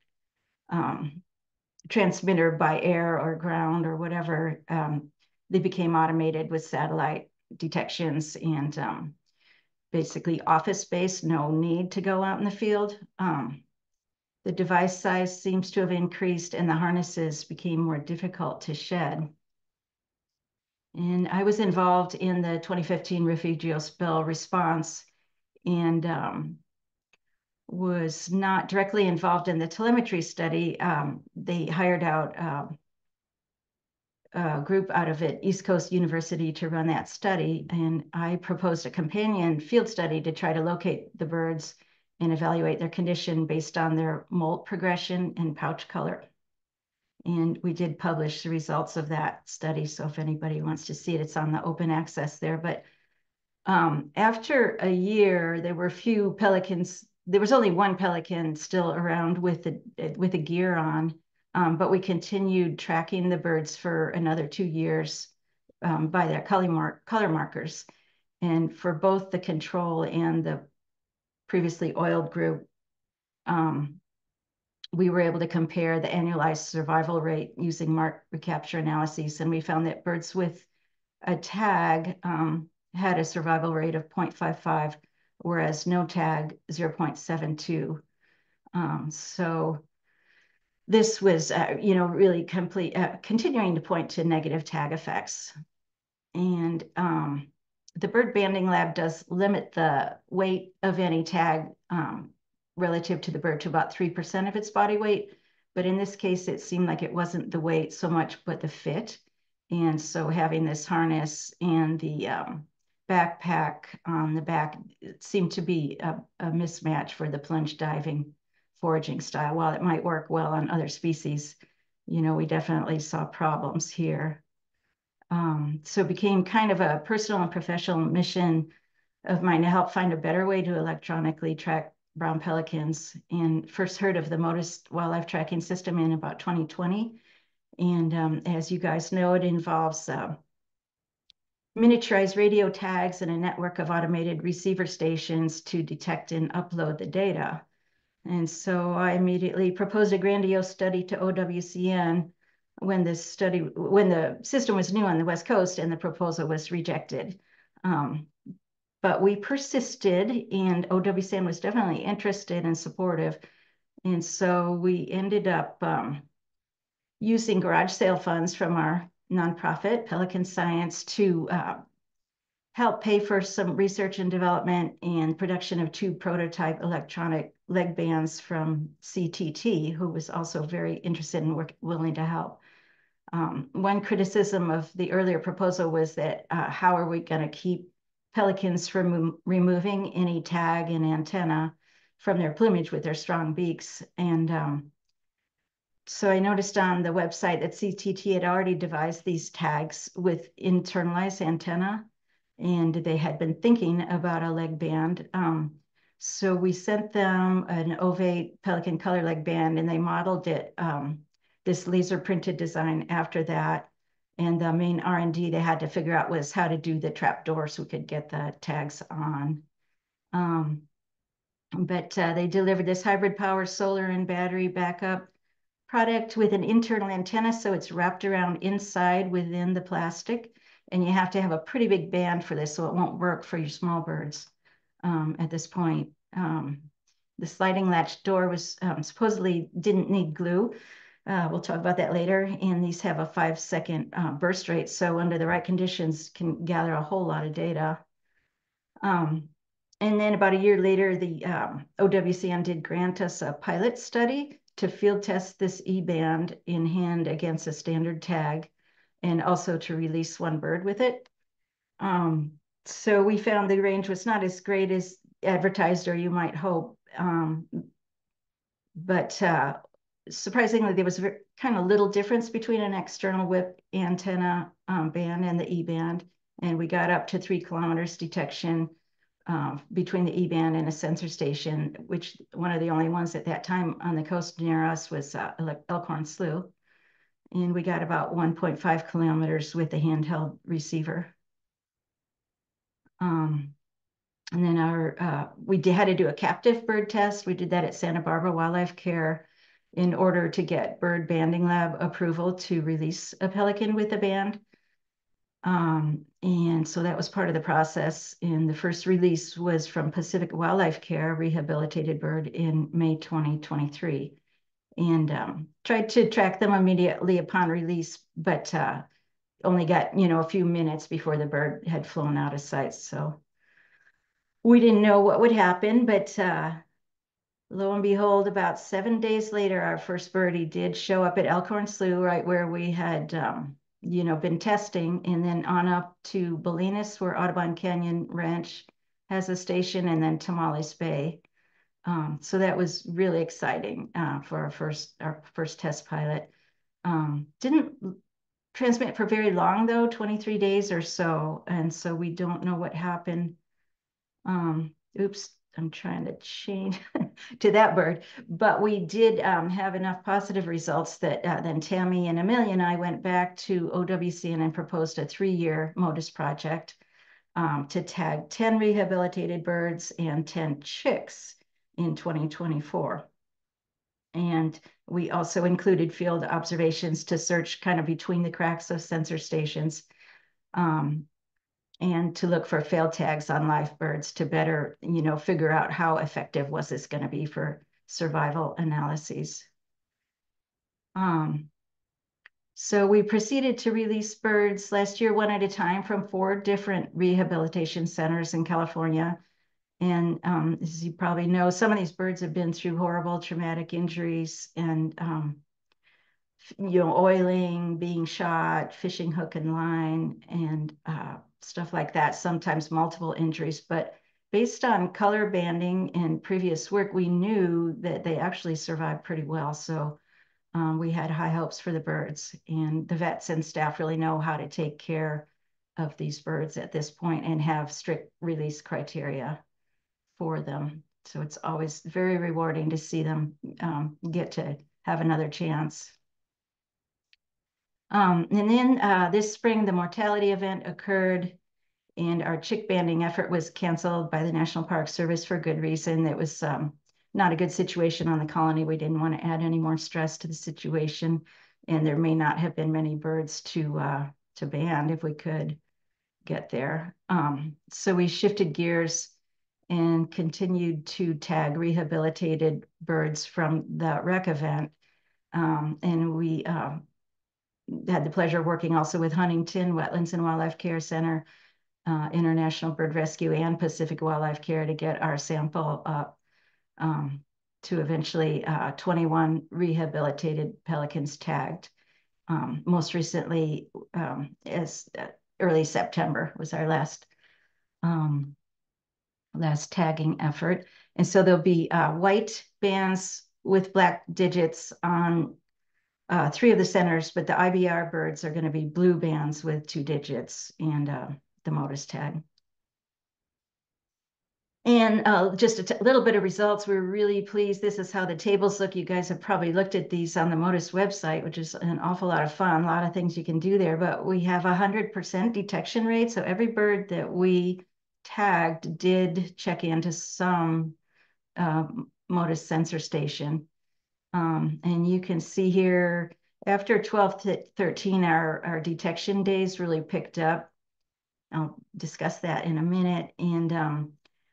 transmitter by air or ground or whatever. They became automated with satellite detections and basically office-based, no need to go out in the field. The device size seems to have increased and the harnesses became more difficult to shed. And I was involved in the 2015 Refugio spill response and was not directly involved in the telemetry study. They hired out a group out of it, East Coast University, to run that study. And I proposed a companion field study to try to locate the birds and evaluate their condition based on their molt progression and pouch color. And we did publish the results of that study. So if anybody wants to see it, it's on the open access there. But after a year, there were few pelicans. There was only one pelican still around with the gear on, but we continued tracking the birds for another 2 years by their color markers. And for both the control and the previously oiled group, we were able to compare the annualized survival rate using mark recapture analyses. And we found that birds with a tag had a survival rate of 0.55, whereas no tag, 0.72. So this was, really continuing to point to negative tag effects. And the bird banding lab does limit the weight of any tag relative to the bird to about 3% of its body weight. But in this case, it seemed like it wasn't the weight so much, but the fit. And so having this harness and the backpack on the back, it seemed to be a mismatch for the plunge diving foraging style. While it might work well on other species, we definitely saw problems here. So it became kind of a personal and professional mission of mine to help find a better way to electronically track brown pelicans, and first heard of the MODIS wildlife tracking system in about 2020. And as you guys know, it involves miniaturized radio tags and a network of automated receiver stations to detect and upload the data. And so I immediately proposed a grandiose study to OWCN when the system was new on the West Coast and the proposal was rejected. But we persisted, and OWCN was definitely interested and supportive. And so we ended up using garage sale funds from our nonprofit, Pelican Science, to help pay for some research and development and production of 2 prototype electronic leg bands from CTT, who was also very interested and willing to help. One criticism of the earlier proposal was that how are we going to keep pelicans from removing any tag and antenna from their plumage with their strong beaks? And so I noticed on the website that CTT had already devised these tags with internalized antenna, and they had been thinking about a leg band. So we sent them an ovate pelican color leg band, and they modeled it, this laser printed design after that. And the main R&D they had to figure out was how to do the trap door so we could get the tags on. But they delivered this hybrid power solar and battery backup product with an internal antenna, so it's wrapped around inside within the plastic, and you have to have a pretty big band for this, so it won't work for your small birds at this point. The sliding latch door was supposedly didn't need glue. We'll talk about that later, and these have a 5-second burst rate, so under the right conditions can gather a whole lot of data. And then about a year later, the OWCN did grant us a pilot study to field test this E-band in hand against a standard tag, and also to release one bird with it. So we found the range was not as great as advertised, or you might hope. But surprisingly, there was kind of little difference between an external whip antenna band and the E-band. And we got up to 3 kilometers detection between the E-band and a sensor station, which one of the only ones at that time on the coast near us was Elkhorn Slough. And we got about 1.5 kilometers with the handheld receiver. And then we had to do a captive bird test. We did that at Santa Barbara Wildlife Care in order to get bird banding lab approval to release a pelican with a band. And so that was part of the process. And the first release was from Pacific Wildlife Care, rehabilitated bird in May 2023. And tried to track them immediately upon release, but only got, a few minutes before the bird had flown out of sight. So we didn't know what would happen, but lo and behold, about 7 days later, our first birdie did show up at Elkhorn Slough, right where we had, been testing, and then on up to Bolinas, where Audubon Canyon Ranch has a station, and then Tamales Bay. So that was really exciting for our first test pilot. Didn't transmit for very long though, 23 days or so, and so we don't know what happened. Oops, I'm trying to change to that bird, but we did have enough positive results that then Tammy and Amelia and I went back to OWCN and proposed a 3-year MODIS project to tag 10 rehabilitated birds and 10 chicks in 2024. And we also included field observations to search kind of between the cracks of sensor stations. And to look for failed tags on live birds to better, figure out how effective was this going to be for survival analyses. So we proceeded to release birds last year, 1 at a time, from 4 different rehabilitation centers in California. And as you probably know, some of these birds have been through horrible traumatic injuries and, oiling, being shot, fishing hook and line, and stuff like that, sometimes multiple injuries. But based on color banding and previous work, we knew that they actually survived pretty well. So we had high hopes for the birds, and the vets and staff really know how to take care of these birds at this point and have strict release criteria for them. So it's always very rewarding to see them get to have another chance. And then this spring, the mortality event occurred, and our chick banding effort was canceled by the National Park Service for good reason. It was not a good situation on the colony. We didn't want to add any more stress to the situation, and there may not have been many birds to band if we could get there. So we shifted gears and continued to tag rehabilitated birds from the rec event. And we had the pleasure of working also with Huntington Wetlands and Wildlife Care Center, International Bird Rescue, and Pacific Wildlife Care to get our sample up to eventually 21 rehabilitated pelicans tagged. Most recently, as early September was our last tagging effort. And so there'll be white bands with black digits on 3 of the centers, but the IBR birds are going to be blue bands with 2 digits and the MODIS tag. And just a little bit of results. We're really pleased. This is how the tables look. You guys have probably looked at these on the MODIS website, which is an awful lot of fun. A lot of things you can do there, but we have 100% detection rate. So every bird that we tagged did check into some MODIS sensor station. And you can see here, after 12 to 13, our detection days really picked up. I'll discuss that in a minute. And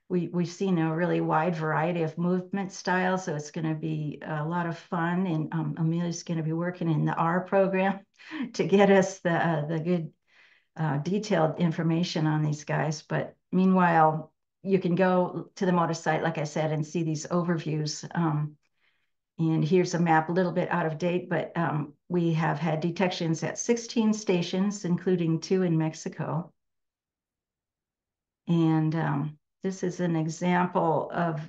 we've seen a really wide variety of movement styles, so it's going to be a lot of fun. And Amelia's going to be working in the R program to get us the good detailed information on these guys. But meanwhile, you can go to the MODIS site, like I said, and see these overviews. And here's a map, a little bit out of date, but we have had detections at 16 stations, including 2 in Mexico. And this is an example of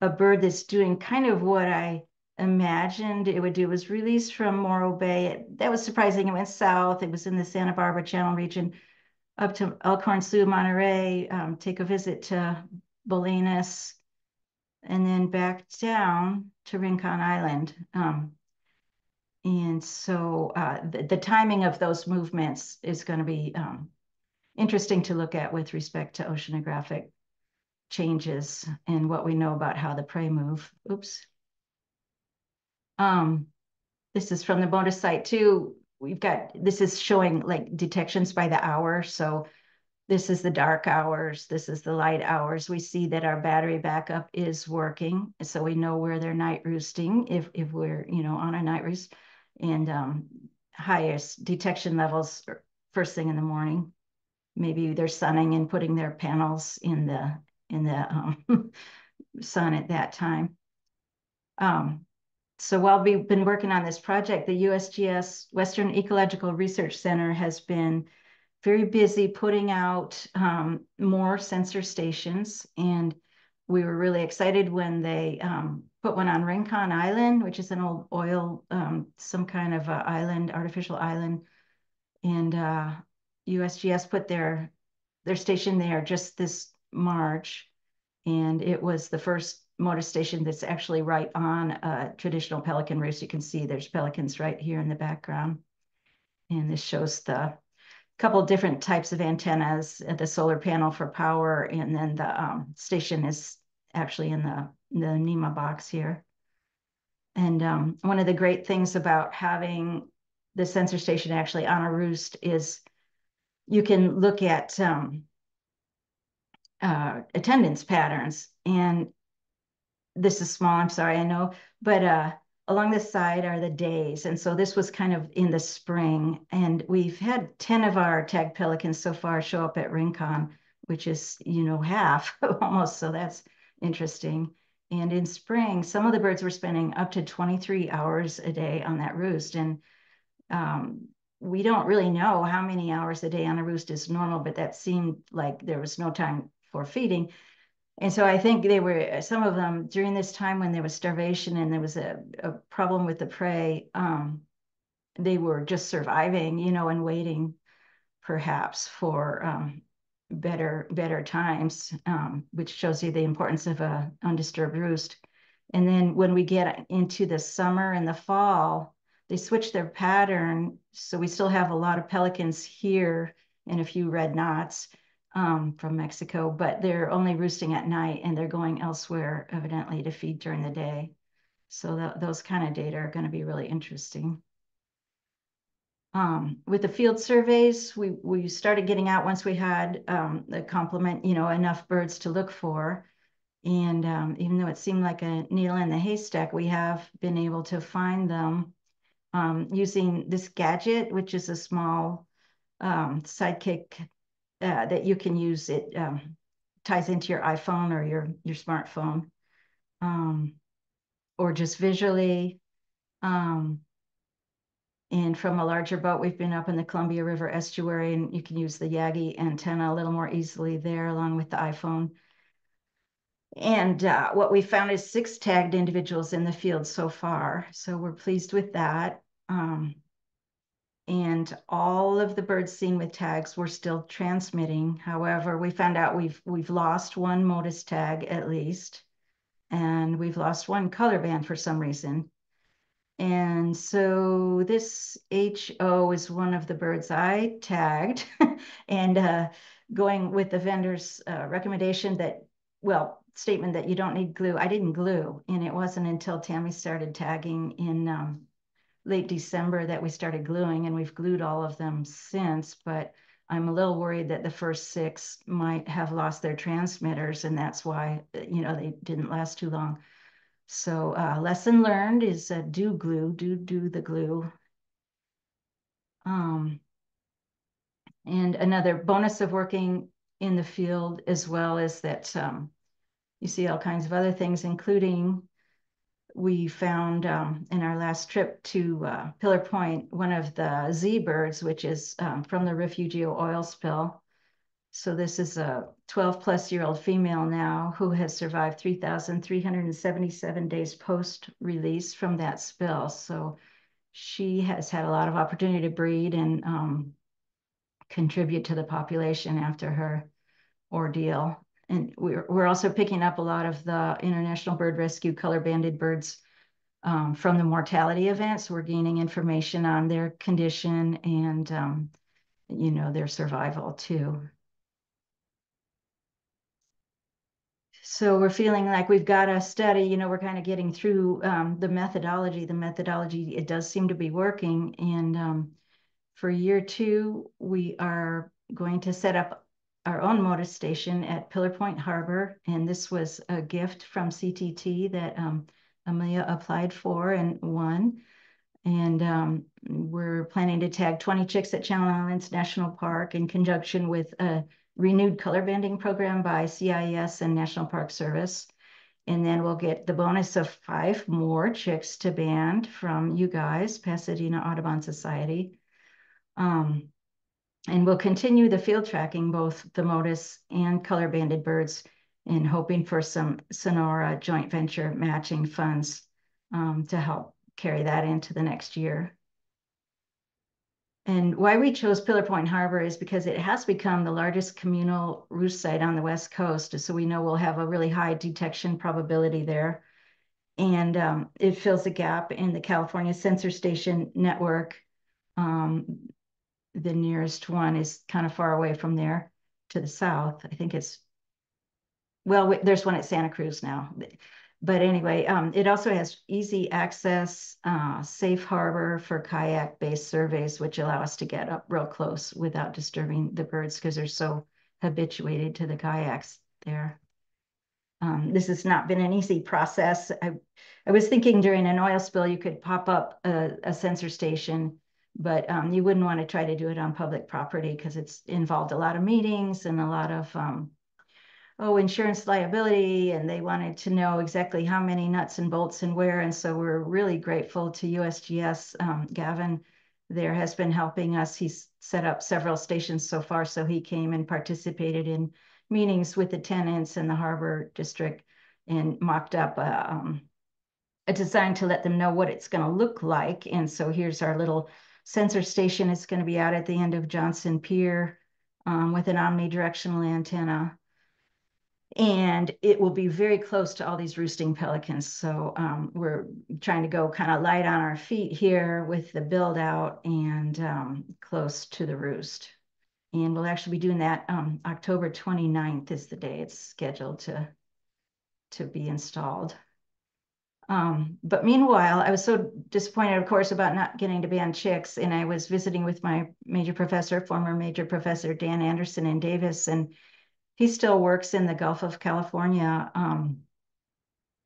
a bird that's doing kind of what I imagined it would do. It was released from Morro Bay. That was surprising. It went south. It was in the Santa Barbara Channel region up to Elkhorn Slough, Monterey, take a visit to Bolinas, and then back down to Rincon Island. And so the timing of those movements is going to be interesting to look at with respect to oceanographic changes and what we know about how the prey move. Oops. This is from the bonus site too. This is showing like detections by the hour. So this is the dark hours. This is the light hours. We see that our battery backup is working. So we know where they're night roosting if we're, on a night roost, and highest detection levels first thing in the morning. Maybe they're sunning and putting their panels in the sun at that time. So while we've been working on this project, the USGS Western Ecological Research Center has been very busy putting out more sensor stations. And we were really excited when they put one on Rincon Island, which is an old oil, some kind of island, artificial island. And USGS put their station there just this March. And it was the first motor station that's actually right on a traditional pelican roost. You can see there's pelicans right here in the background. And this shows the couple of different types of antennas, the solar panel for power, and then the station is actually in the NEMA box here. And one of the great things about having the sensor station actually on a roost is you can look at attendance patterns. And this is small, I'm sorry, I know, but along the side are the days. And so this was kind of in the spring, and we've had 10 of our tagged pelicans so far show up at Rincon, which is, half almost. So that's interesting. And in spring, some of the birds were spending up to 23 hours a day on that roost. And we don't really know how many hours a day on a roost is normal, but that seemed like there was no time for feeding. And so I think some of them during this time when there was starvation and there was a problem with the prey, they were just surviving, and waiting perhaps for better times, which shows you the importance of a undisturbed roost. And then when we get into the summer and the fall, they switch their pattern. So we still have a lot of pelicans here and a few red knots from Mexico, but they're only roosting at night and they're going elsewhere evidently to feed during the day. So those kind of data are going to be really interesting. With the field surveys, we started getting out once we had the complement, enough birds to look for. And even though it seemed like a needle in the haystack, we have been able to find them using this gadget, which is a small sidekick that you can use. It ties into your iPhone or your smartphone, or just visually. And from a larger boat, we've been up in the Columbia River estuary, and you can use the Yagi antenna a little more easily there along with the iPhone. And what we found is 6 tagged individuals in the field so far. So we're pleased with that. And all of the birds seen with tags were still transmitting. However, we found out we've lost one Motus tag at least, and we've lost one color band for some reason. And so this HO is one of the birds I tagged, and going with the vendor's recommendation statement that you don't need glue. I didn't glue, and it wasn't until Tammy started tagging in late December that we started gluing, and we've glued all of them since, but I'm a little worried that the first 6 might have lost their transmitters, and that's why, they didn't last too long. So lesson learned is do glue, do the glue. And another bonus of working in the field as well is that you see all kinds of other things, including we found in our last trip to Pillar Point, one of the Z birds, which is from the Refugio oil spill. So this is a 12-plus-year-old female now who has survived 3,377 days post-release from that spill. So she has had a lot of opportunity to breed and contribute to the population after her ordeal. And we're also picking up a lot of the International Bird Rescue color-banded birds from the mortality events. We're gaining information on their condition and, their survival too. So we're feeling like we've got a study, we're kind of getting through the methodology. The methodology, it does seem to be working. And for year 2, we are going to set up our own MODIS station at Pillar Point Harbor. And this was a gift from CTT that Amelia applied for and won. And we're planning to tag 20 chicks at Channel Islands National Park in conjunction with a renewed color banding program by CIS and National Park Service. And then we'll get the bonus of 5 more chicks to band from you guys, Pasadena Audubon Society. And we'll continue the field tracking, both the MODIS and color banded birds, and hoping for some Sonora joint venture matching funds to help carry that into the next year. And why we chose Pillar Point Harbor is because it has become the largest communal roost site on the West Coast. So we know we'll have a really high detection probability there. And it fills a gap in the California Sensor Station network. The nearest one is kind of far away from there to the south. I think it's, well, there's one at Santa Cruz now. But anyway, it also has easy access, safe harbor for kayak-based surveys, which allow us to get up real close without disturbing the birds because they're so habituated to the kayaks there. This has not been an easy process. I was thinking during an oil spill, you could pop up a sensor station, but you wouldn't want to try to do it on public property because it's involved a lot of meetings and a lot of insurance liability, and they wanted to know exactly how many nuts and bolts and where. And so we're really grateful to USGS. Gavin there has been helping us. He's set up several stations so far. So he came and participated in meetings with the tenants and the harbor district and mocked up a design to let them know what it's going to look like. And so here's our little sensor station. It's going to be out at the end of Johnson Pier with an omnidirectional antenna. And it will be very close to all these roosting pelicans. So we're trying to go kind of light on our feet here with the build out and close to the roost. And we'll actually be doing that October 29th is the day it's scheduled to be installed. But meanwhile, I was so disappointed, of course, about not getting to band chicks. And I was visiting with my former major professor, Dan Anderson in Davis, and he still works in the Gulf of California.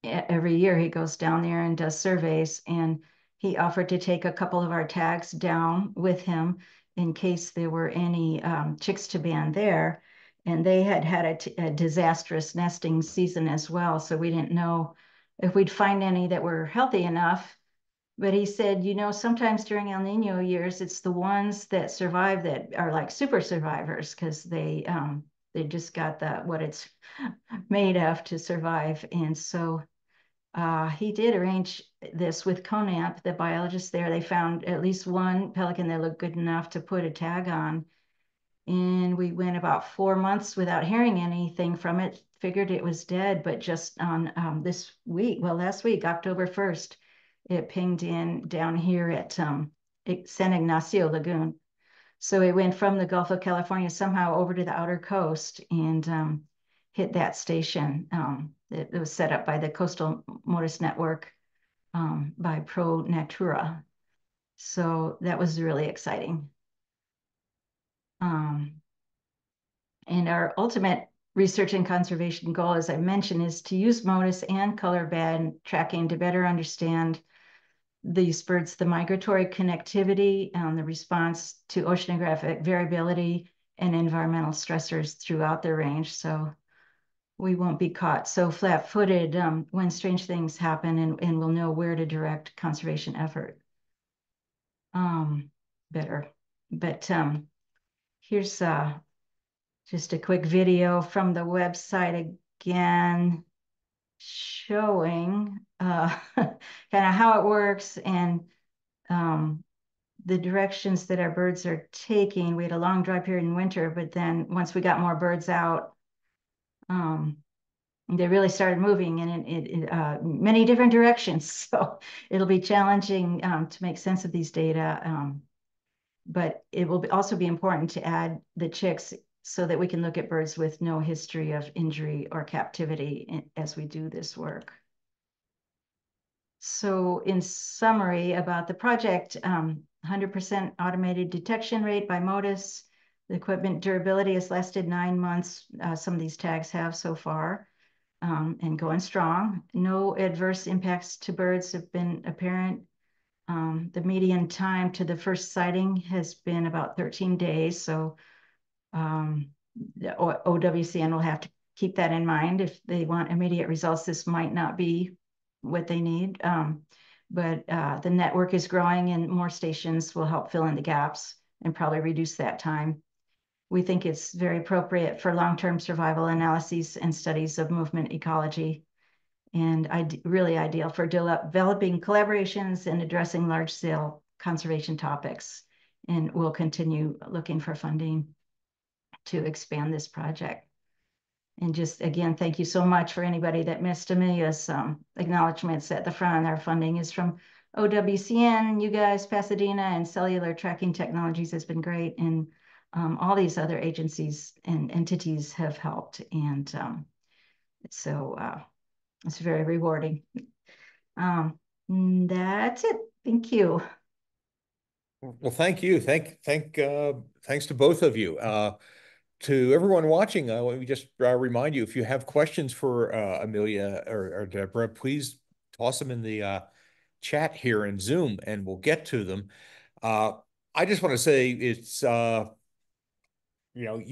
Every year he goes down there and does surveys, and he offered to take a couple of our tags down with him in case there were any chicks to band there. And they had a disastrous nesting season as well. So we didn't know if we'd find any that were healthy enough. But he said, sometimes during El Nino years, it's the ones that survive that are like super survivors because they just got what it's made of to survive. And so he did arrange this with Conamp, the biologists there. They found at least one pelican that looked good enough to put a tag on. And we went about 4 months without hearing anything from it, figured it was dead, but just on last week, October 1st, it pinged in down here at San Ignacio Lagoon. So it went from the Gulf of California somehow over to the outer coast and hit that station. It was set up by the Coastal MODIS Network by Pro Natura. So that was really exciting. And our ultimate research and conservation goal, as I mentioned, is to use MODIS and color band tracking to better understand these birds, the migratory connectivity, the response to oceanographic variability and environmental stressors throughout the range. So we won't be caught so flat-footed when strange things happen, and we'll know where to direct conservation effort better. But here's just a quick video from the website again, showing kind of how it works and the directions that our birds are taking. We had a long dry period in winter, but then once we got more birds out, they really started moving in many different directions. So it'll be challenging to make sense of these data. But it will also be important to add the chicks so that we can look at birds with no history of injury or captivity as we do this work. So in summary about the project, 100% automated detection rate by MODIS. The equipment durability has lasted 9 months. Some of these tags have so far, and going strong. No adverse impacts to birds have been apparent. The median time to the first sighting has been about 13 days. So the OWCN will have to keep that in mind. If they want immediate results, this might not be what they need. But the network is growing and more stations will help fill in the gaps and probably reduce that time. We think it's very appropriate for long-term survival analyses and studies of movement ecology, and really ideal for developing collaborations and addressing large-scale conservation topics. And we'll continue looking for funding to expand this project. And just again, thank you so much for anybody that missed Amelia's acknowledgments at the front. Our funding is from OWCN, you guys, Pasadena, and Cellular Tracking Technologies has been great. And all these other agencies and entities have helped. And so it's very rewarding. That's it. Thank you. Well, thank you. Thanks to both of you. To everyone watching, let me just remind you, if you have questions for Amelia or Deborah, please toss them in the chat here in Zoom, and we'll get to them. I just want to say it's, you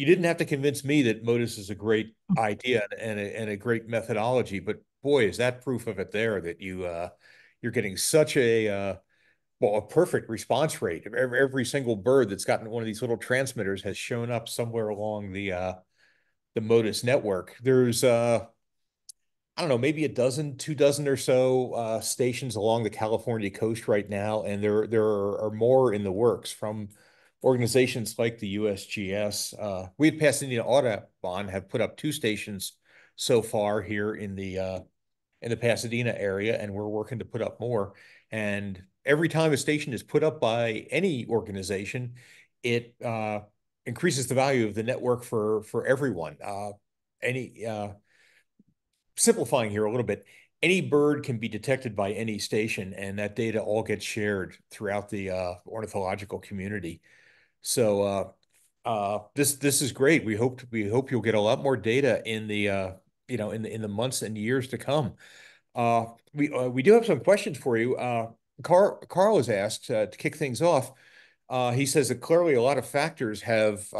didn't have to convince me that MODIS is a great idea and a great methodology, but boy, is that proof of it there that you're getting such a perfect response rate. Every single bird that's gotten one of these little transmitters has shown up somewhere along the MODIS network. There's I don't know, maybe 2 dozen or so stations along the California coast right now, and there are more in the works from organizations like the USGS. We at Pasadena Audubon have put up 2 stations so far here in the Pasadena area, and we're working to put up more. And every time a station is put up by any organization, it increases the value of the network for everyone. Simplifying here a little bit, any bird can be detected by any station, and that data all gets shared throughout the ornithological community. So this is great. We hope you'll get a lot more data in the in the months and years to come. We do have some questions for you. Carl has asked to kick things off. He says that clearly a lot of factors have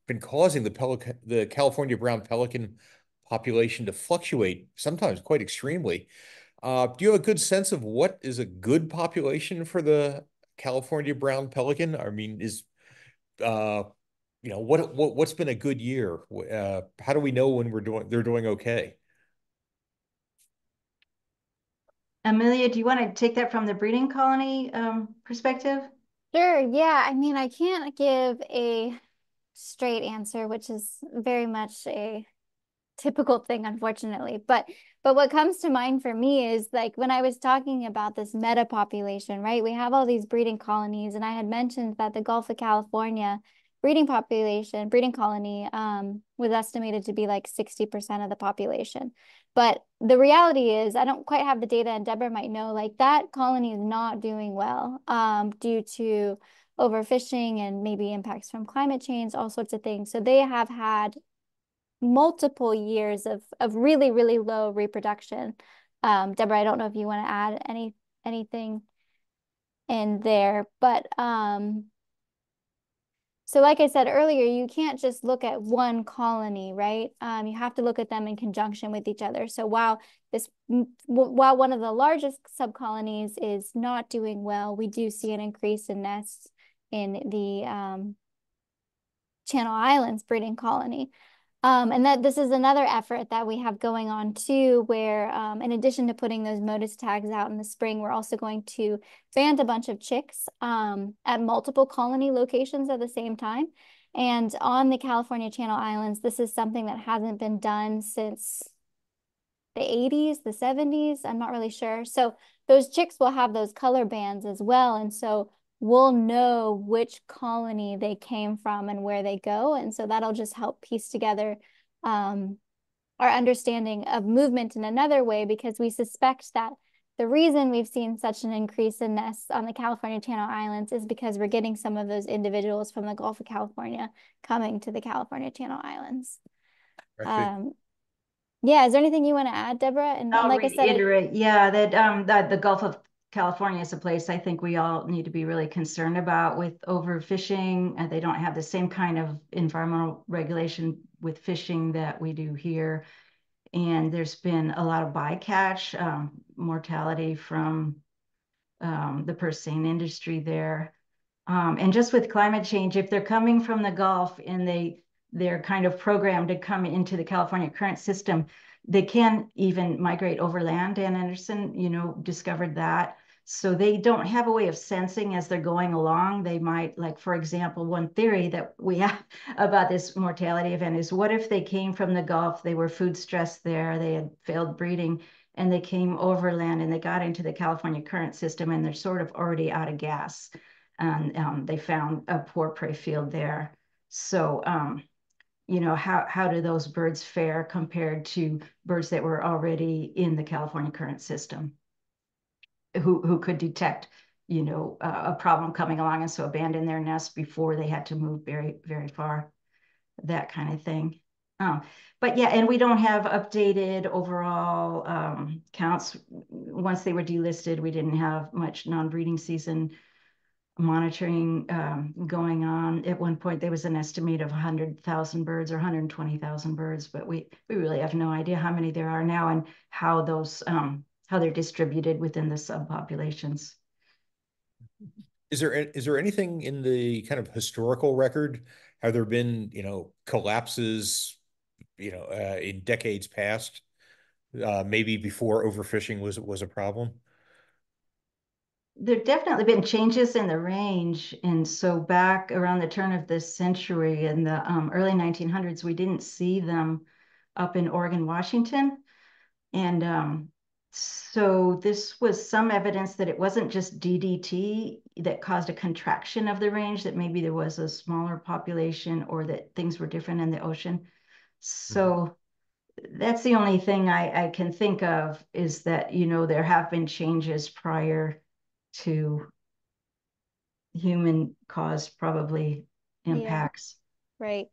been causing the California brown pelican population to fluctuate, sometimes quite extremely. Do you have a good sense of what is a good population for the California brown pelican? I mean, what's been a good year? How do we know when they're doing okay? Amelia, do you want to take that from the breeding colony perspective? Sure. Yeah. I mean, I can't give a straight answer, which is very much a typical thing, unfortunately. But what comes to mind for me is like when I was talking about this meta population, right? We have all these breeding colonies, and I had mentioned that the Gulf of California breeding colony was estimated to be like 60% of the population. But the reality is, I don't quite have the data, and Deborah might know, like that colony is not doing well due to overfishing and maybe impacts from climate change, all sorts of things. So they have had multiple years of really, really low reproduction. Deborah, I don't know if you want to add anything in there, but so like I said earlier, you can't just look at one colony, right? You have to look at them in conjunction with each other. So while one of the largest subcolonies is not doing well, we do see an increase in nests in Channel Islands breeding colony. And that this is another effort that we have going on too, where in addition to putting those MODIS tags out in the spring, we're also going to band a bunch of chicks at multiple colony locations at the same time. And on the California Channel Islands, this is something that hasn't been done since the 80s, the 70s. I'm not really sure. So those chicks will have those color bands as well. And so we'll know which colony they came from and where they go. And so that'll just help piece together our understanding of movement in another way, because we suspect that the reason we've seen such an increase in nests on the California Channel Islands is because we're getting some of those individuals from the Gulf of California coming to the California Channel Islands. Yeah, is there anything you want to add, Deborah? And I'll like I said, reiterate, yeah, that the Gulf of California is a place I think we all need to be really concerned about with overfishing. They don't have the same kind of environmental regulation with fishing that we do here. And there's been a lot of bycatch mortality from the purse seine industry there. And just with climate change, if they're coming from the Gulf and they're kind of programmed to come into the California current system, they can even migrate overland. Dan Anderson, discovered that. So they don't have a way of sensing as they're going along. They might, like, for example, one theory that we have about this mortality event is, what if they came from the Gulf, they were food stressed there, they had failed breeding, and they came overland and they got into the California current system and they're sort of already out of gas. And they found a poor prey field there. So, how do those birds fare compared to birds that were already in the California current system, who could detect, a problem coming along and so abandon their nest before they had to move very, very far, that kind of thing. But yeah, and we don't have updated overall counts. Once they were delisted, we didn't have much non-breeding season monitoring going on. At one point, there was an estimate of 100,000 birds or 120,000 birds, but we really have no idea how many there are now and how those how they're distributed within the subpopulations. Is there anything in the kind of historical record? Have there been, collapses, in decades past, maybe before overfishing was a problem? There've definitely been changes in the range. And so back around the turn of this century, in the early 1900s, we didn't see them up in Oregon, Washington. And so this was some evidence that it wasn't just DDT that caused a contraction of the range, that maybe there was a smaller population or that things were different in the ocean. So that's the only thing I can think of, is that, there have been changes prior to human caused probably impacts. Yeah, right.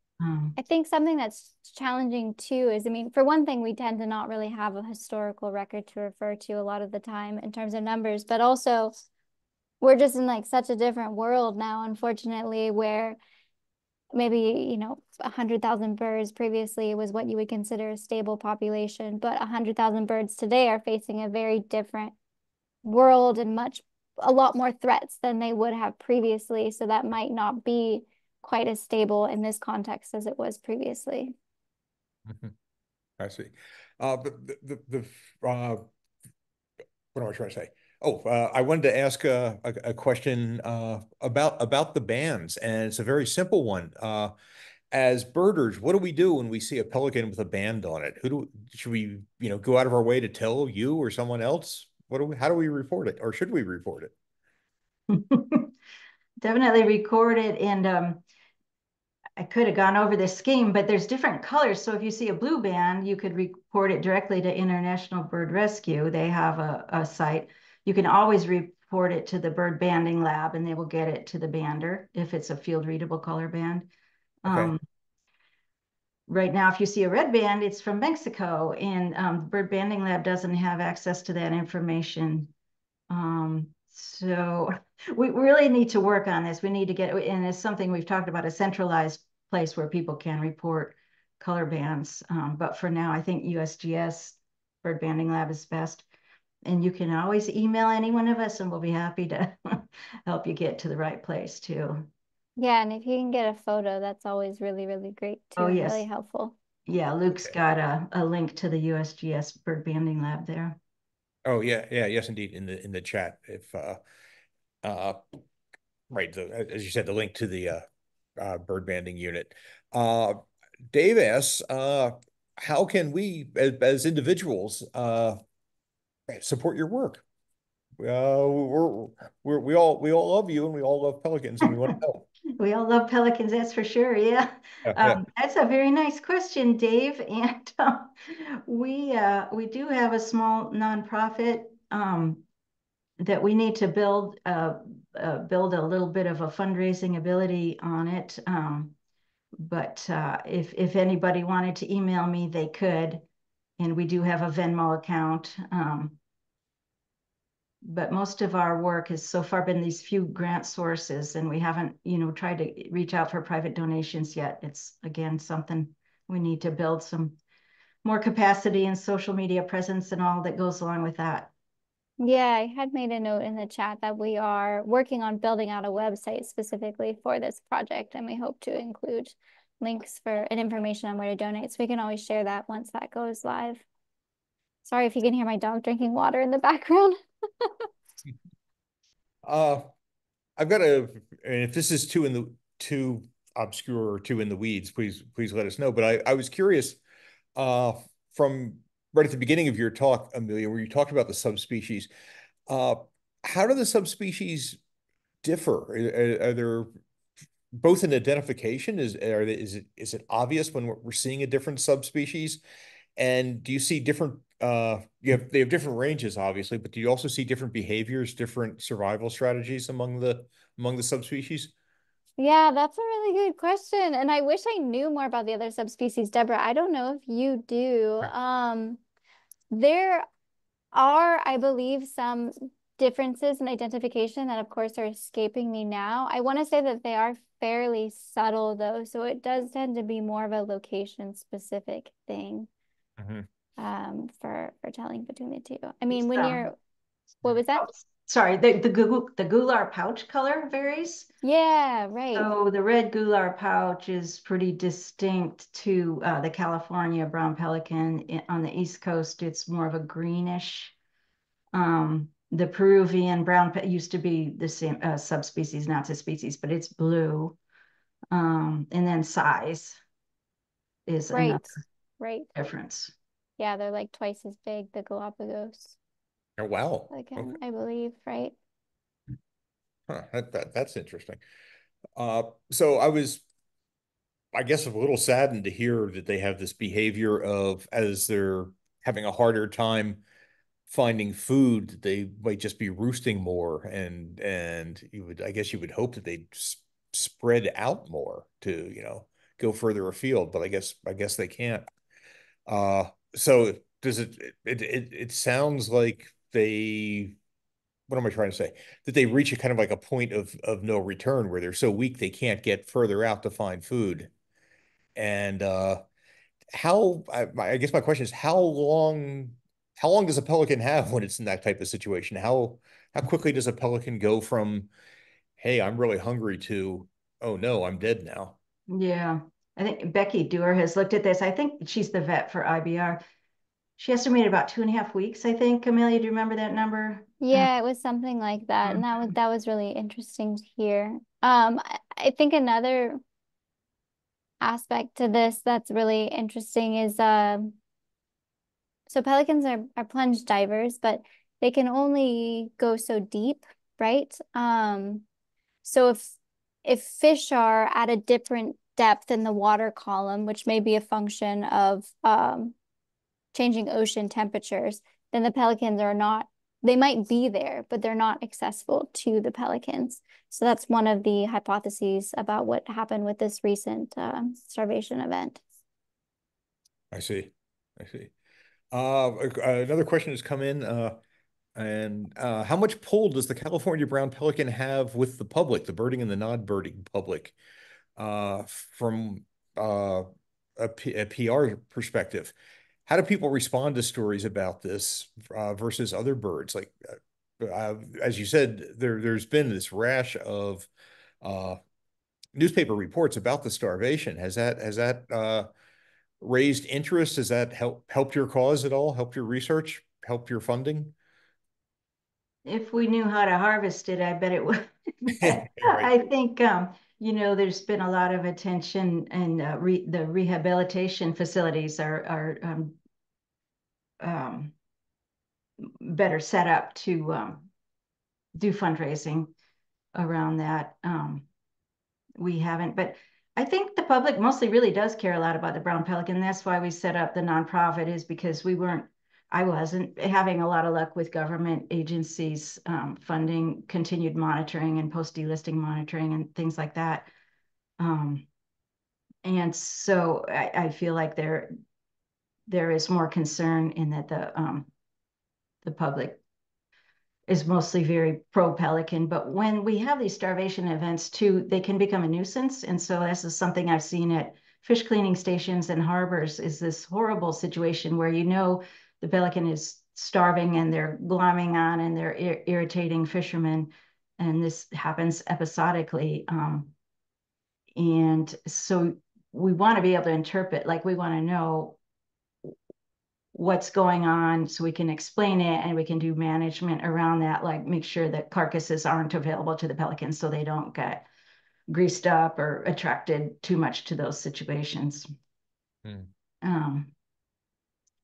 I think something that's challenging too is, for one thing, we tend to not really have a historical record to refer to a lot of the time in terms of numbers, but also we're just in like such a different world now, unfortunately, where maybe, 100,000 birds previously was what you would consider a stable population, but 100,000 birds today are facing a very different world and a lot more threats than they would have previously. So that might not be quite as stable in this context as it was previously. I see. But what am I trying to say? Oh, I wanted to ask a question about the bands, and it's a very simple one. As birders, what do we do when we see a pelican with a band on it? Should we, go out of our way to tell you or someone else? How do we report it, or should we report it? Definitely record it. And I could have gone over this scheme, but there's different colors. So if you see a blue band, you could report it directly to International Bird Rescue. They have a site. You can always report it to the bird banding lab, and they will get it to the bander if it's a field readable color band. Okay. Right now, if you see a red band, it's from Mexico, and the bird banding lab doesn't have access to that information. So we really need to work on this. We need to get, and it's something we've talked about, a centralized place where people can report color bands. But for now, I think USGS Bird Banding Lab is best. And you can always email any one of us and we'll be happy to help you get to the right place too. Yeah, and if you can get a photo, that's always really, really great too, Oh, and yes. really helpful. Yeah, Luke's got a link to the USGS bird banding lab there. Oh yeah, yeah, yes, indeed. In the chat, if uh, right, as you said, the link to the bird banding unit. Uh, Dave asks, how can we, as individuals, support your work? We all love you, and we all love pelicans, and we want to help. We all love pelicans, that's for sure. Yeah. Yeah. That's a very nice question, Dave. And we do have a small nonprofit that we need to build a little bit of a fundraising ability on it. But if anybody wanted to email me, they could. And we do have a Venmo account. But most of our work has so far been these few grant sources, and we haven't, tried to reach out for private donations yet. It's again something we need to build some more capacity and social media presence and all that goes along with that. Yeah, I had made a note in the chat that we are working on building out a website specifically for this project, and we hope to include links for and information on where to donate. So we can always share that once that goes live. Sorry if you can hear my dog drinking water in the background. Uh, I've got a, and if this is too obscure or too in the weeds, please let us know. But I was curious, uh, from right at the beginning of your talk, Amelia, where you talked about the subspecies. Uh, how do the subspecies differ? Are there both in identification? Is it obvious when we're seeing a different subspecies? And do you see different? They have different ranges, obviously, but do you also see different behaviors, different survival strategies among the subspecies? Yeah, that's a really good question. And I wish I knew more about the other subspecies, Deborah. I don't know if you do. There are, I believe, some differences in identification that, of course, are escaping me now. I want to say that they are fairly subtle, though, so it does tend to be more of a location-specific thing Mhm. for telling between the two. I mean, what was that? Oh, sorry, the gular pouch color varies. Yeah, right. So the red gular pouch is pretty distinct to the California brown pelican. On the East Coast, it's more of a greenish. The Peruvian used to be the same subspecies, now it's a species, but it's blue. And then size is Right, another right. difference. Yeah, they're like twice as big, the Galapagos Oh, wow. pelican, Okay. I believe, right? Huh, that's interesting. So I was, I guess, a little saddened to hear that they have this behavior of, as they're having a harder time finding food, they might just be roosting more, and I guess you would hope that they'd spread out more to, go further afield, but I guess they can't. Uh, so does it sounds like what am I trying to say? That they reach a kind of like a point of no return where they're so weak they can't get further out to find food. And I guess my question is how long does a pelican have when it's in that type of situation? How quickly does a pelican go from, hey, I'm really hungry, to, oh no, I'm dead now? Yeah, I think Becky Dewar has looked at this. I think she's the vet for IBR. She estimated about 2.5 weeks, I think. Amelia, do you remember that number? Yeah, it was something like that, and that was really interesting to hear. I think another aspect to this that's really interesting is so pelicans are plunge divers, but they can only go so deep, right? So if fish are at a different depth in the water column, which may be a function of changing ocean temperatures, then the pelicans are not, they might be there, but they're not accessible to the pelicans. So that's one of the hypotheses about what happened with this recent starvation event. I see. I see. Another question has come in, and how much pull does the California brown pelican have with the public, the birding and the non-birding public, from a PR perspective? How do people respond to stories about this versus other birds? Like, as you said, there's been this rash of uh, newspaper reports about the starvation. Has that raised interest? Has that helped your cause at all? Helped your research? Helped your funding? If we knew how to harvest it, I bet it would. Right. I think, there's been a lot of attention, and the rehabilitation facilities are better set up to do fundraising around that. We haven't, but I think the public mostly really does care a lot about the brown pelican. That's why we set up the nonprofit, is because I wasn't having a lot of luck with government agencies funding continued monitoring and post-delisting monitoring and things like that. And so I feel like there is more concern in that the public is mostly very pro-pelican, but when we have these starvation events too, they can become a nuisance. And so this is something I've seen at fish cleaning stations and harbors, is this horrible situation where the pelican is starving and they're glomming on and they're irritating fishermen. And this happens episodically. And so we want to be able to interpret, like we want to know what's going on so we can explain it, and we can do management around that, like make sure that carcasses aren't available to the pelicans so they don't get greased up or attracted too much to those situations.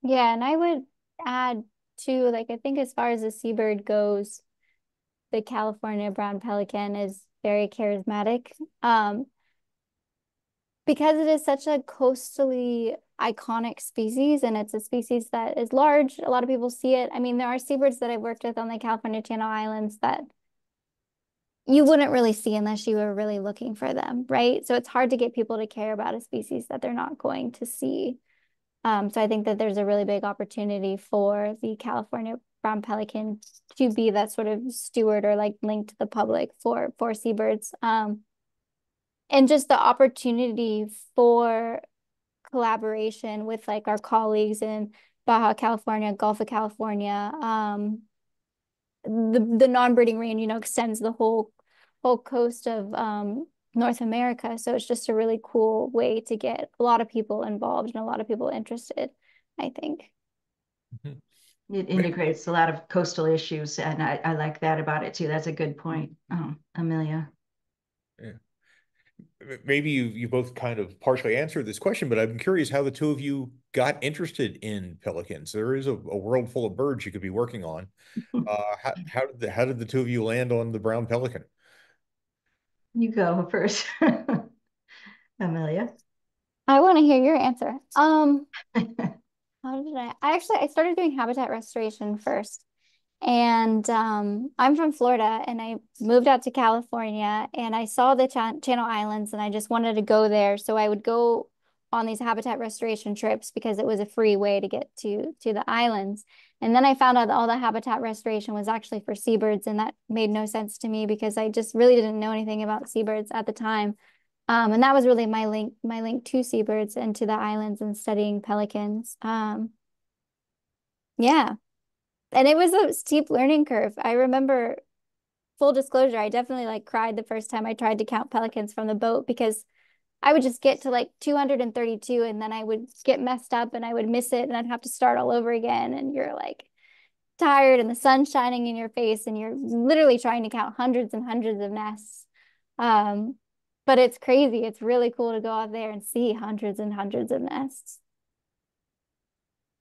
Yeah, and I would add too, like I think as far as the seabird goes, the California brown pelican is very charismatic. Because it is such a coastally iconic species, and it's a species that is large. A lot of people see it. I mean, there are seabirds that I've worked with on the California Channel Islands that you wouldn't really see unless you were really looking for them, right? So it's hard to get people to care about a species that they're not going to see. So I think that there's a really big opportunity for the California brown pelican to be that sort of steward or like link to the public for seabirds. And just the opportunity for collaboration with like our colleagues in Baja California, Gulf of California. The non-breeding range, extends the whole coast of North America. So it's just a really cool way to get a lot of people involved and a lot of people interested, I think. It integrates a lot of coastal issues, and I like that about it too. That's a good point, Amelia. Yeah. Maybe you both kind of partially answered this question, but I'm curious how the two of you got interested in pelicans. There is a world full of birds you could be working on. How did the two of you land on the brown pelican? You go first, Amelia. I want to hear your answer. How did I started doing habitat restoration first. And I'm from Florida, and I moved out to California, and I saw the Channel Islands, and I just wanted to go there. So I would go on these habitat restoration trips because it was a free way to get to the islands. And then I found out that all the habitat restoration was actually for seabirds, and that made no sense to me because I just really didn't know anything about seabirds at the time. And that was really my link to seabirds and to the islands and studying pelicans. Yeah. And it was a steep learning curve. I remember, full disclosure, I definitely like cried the first time I tried to count pelicans from the boat because I would just get to like 232 and then I would get messed up and I would miss it and I'd have to start all over again. And you're like tired and the sun's shining in your face and you're literally trying to count hundreds and hundreds of nests. But it's crazy. It's really cool to go out there and see hundreds and hundreds of nests.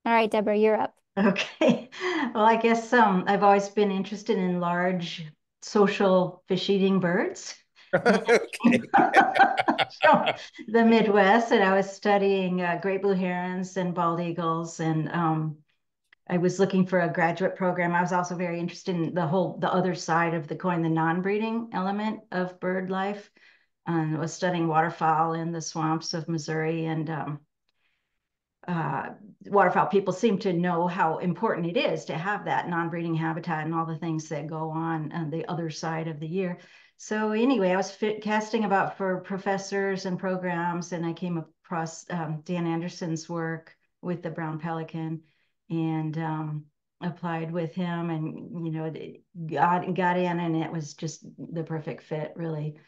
All right, Deborah, you're up. Okay. Well, I guess I've always been interested in large social fish-eating birds. Okay. From the Midwest, and I was studying great blue herons and bald eagles, and I was looking for a graduate program. I was also very interested in the other side of the coin, the non-breeding element of bird life, and I was studying waterfowl in the swamps of Missouri, and waterfowl people seem to know how important it is to have that non-breeding habitat and all the things that go on the other side of the year. So anyway, I was casting about for professors and programs, and I came across Dan Anderson's work with the brown pelican, and applied with him, and got in, and it was just the perfect fit, really.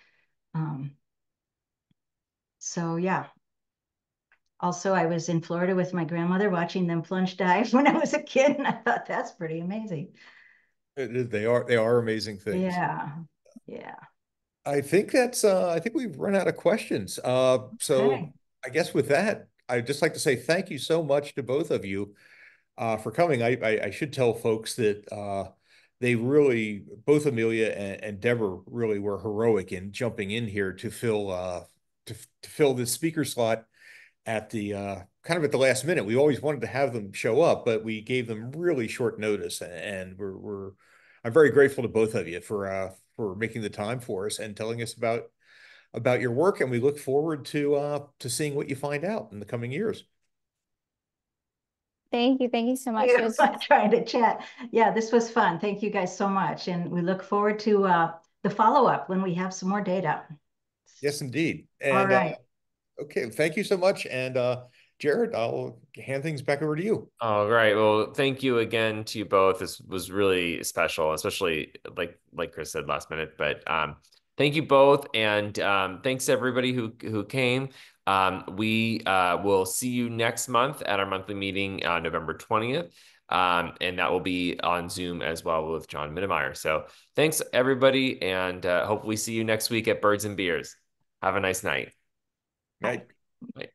So yeah. Also, I was in Florida with my grandmother watching them plunge dive when I was a kid, and I thought that's pretty amazing. They are amazing things. Yeah, yeah. I think I think we've run out of questions. So Okay. I guess with that, I'd just like to say thank you so much to both of you for coming. I should tell folks that they really, both Amelia and Deborah really were heroic in jumping in here to fill this speaker slot at the kind of at the last minute. We always wanted to have them show up, but we gave them really short notice, and I'm very grateful to both of you for making the time for us and telling us about your work, and we look forward to seeing what you find out in the coming years. Thank you. Thank you so much. Yeah, I'm trying to chat. Yeah, this was fun. Thank you guys so much. And we look forward to the follow-up when we have some more data. Yes, indeed. All And right. okay, thank you so much. And Jared, I'll hand things back over to you. All right. Well, thank you again to you both. This was really special, especially like Chris said last minute. But thank you both, and thanks to everybody who came. We will see you next month at our monthly meeting on November 20th. And that will be on Zoom as well with John Mittermeier. So thanks everybody, and hopefully see you next week at Birds and Beers. Have a nice night. Night. Bye.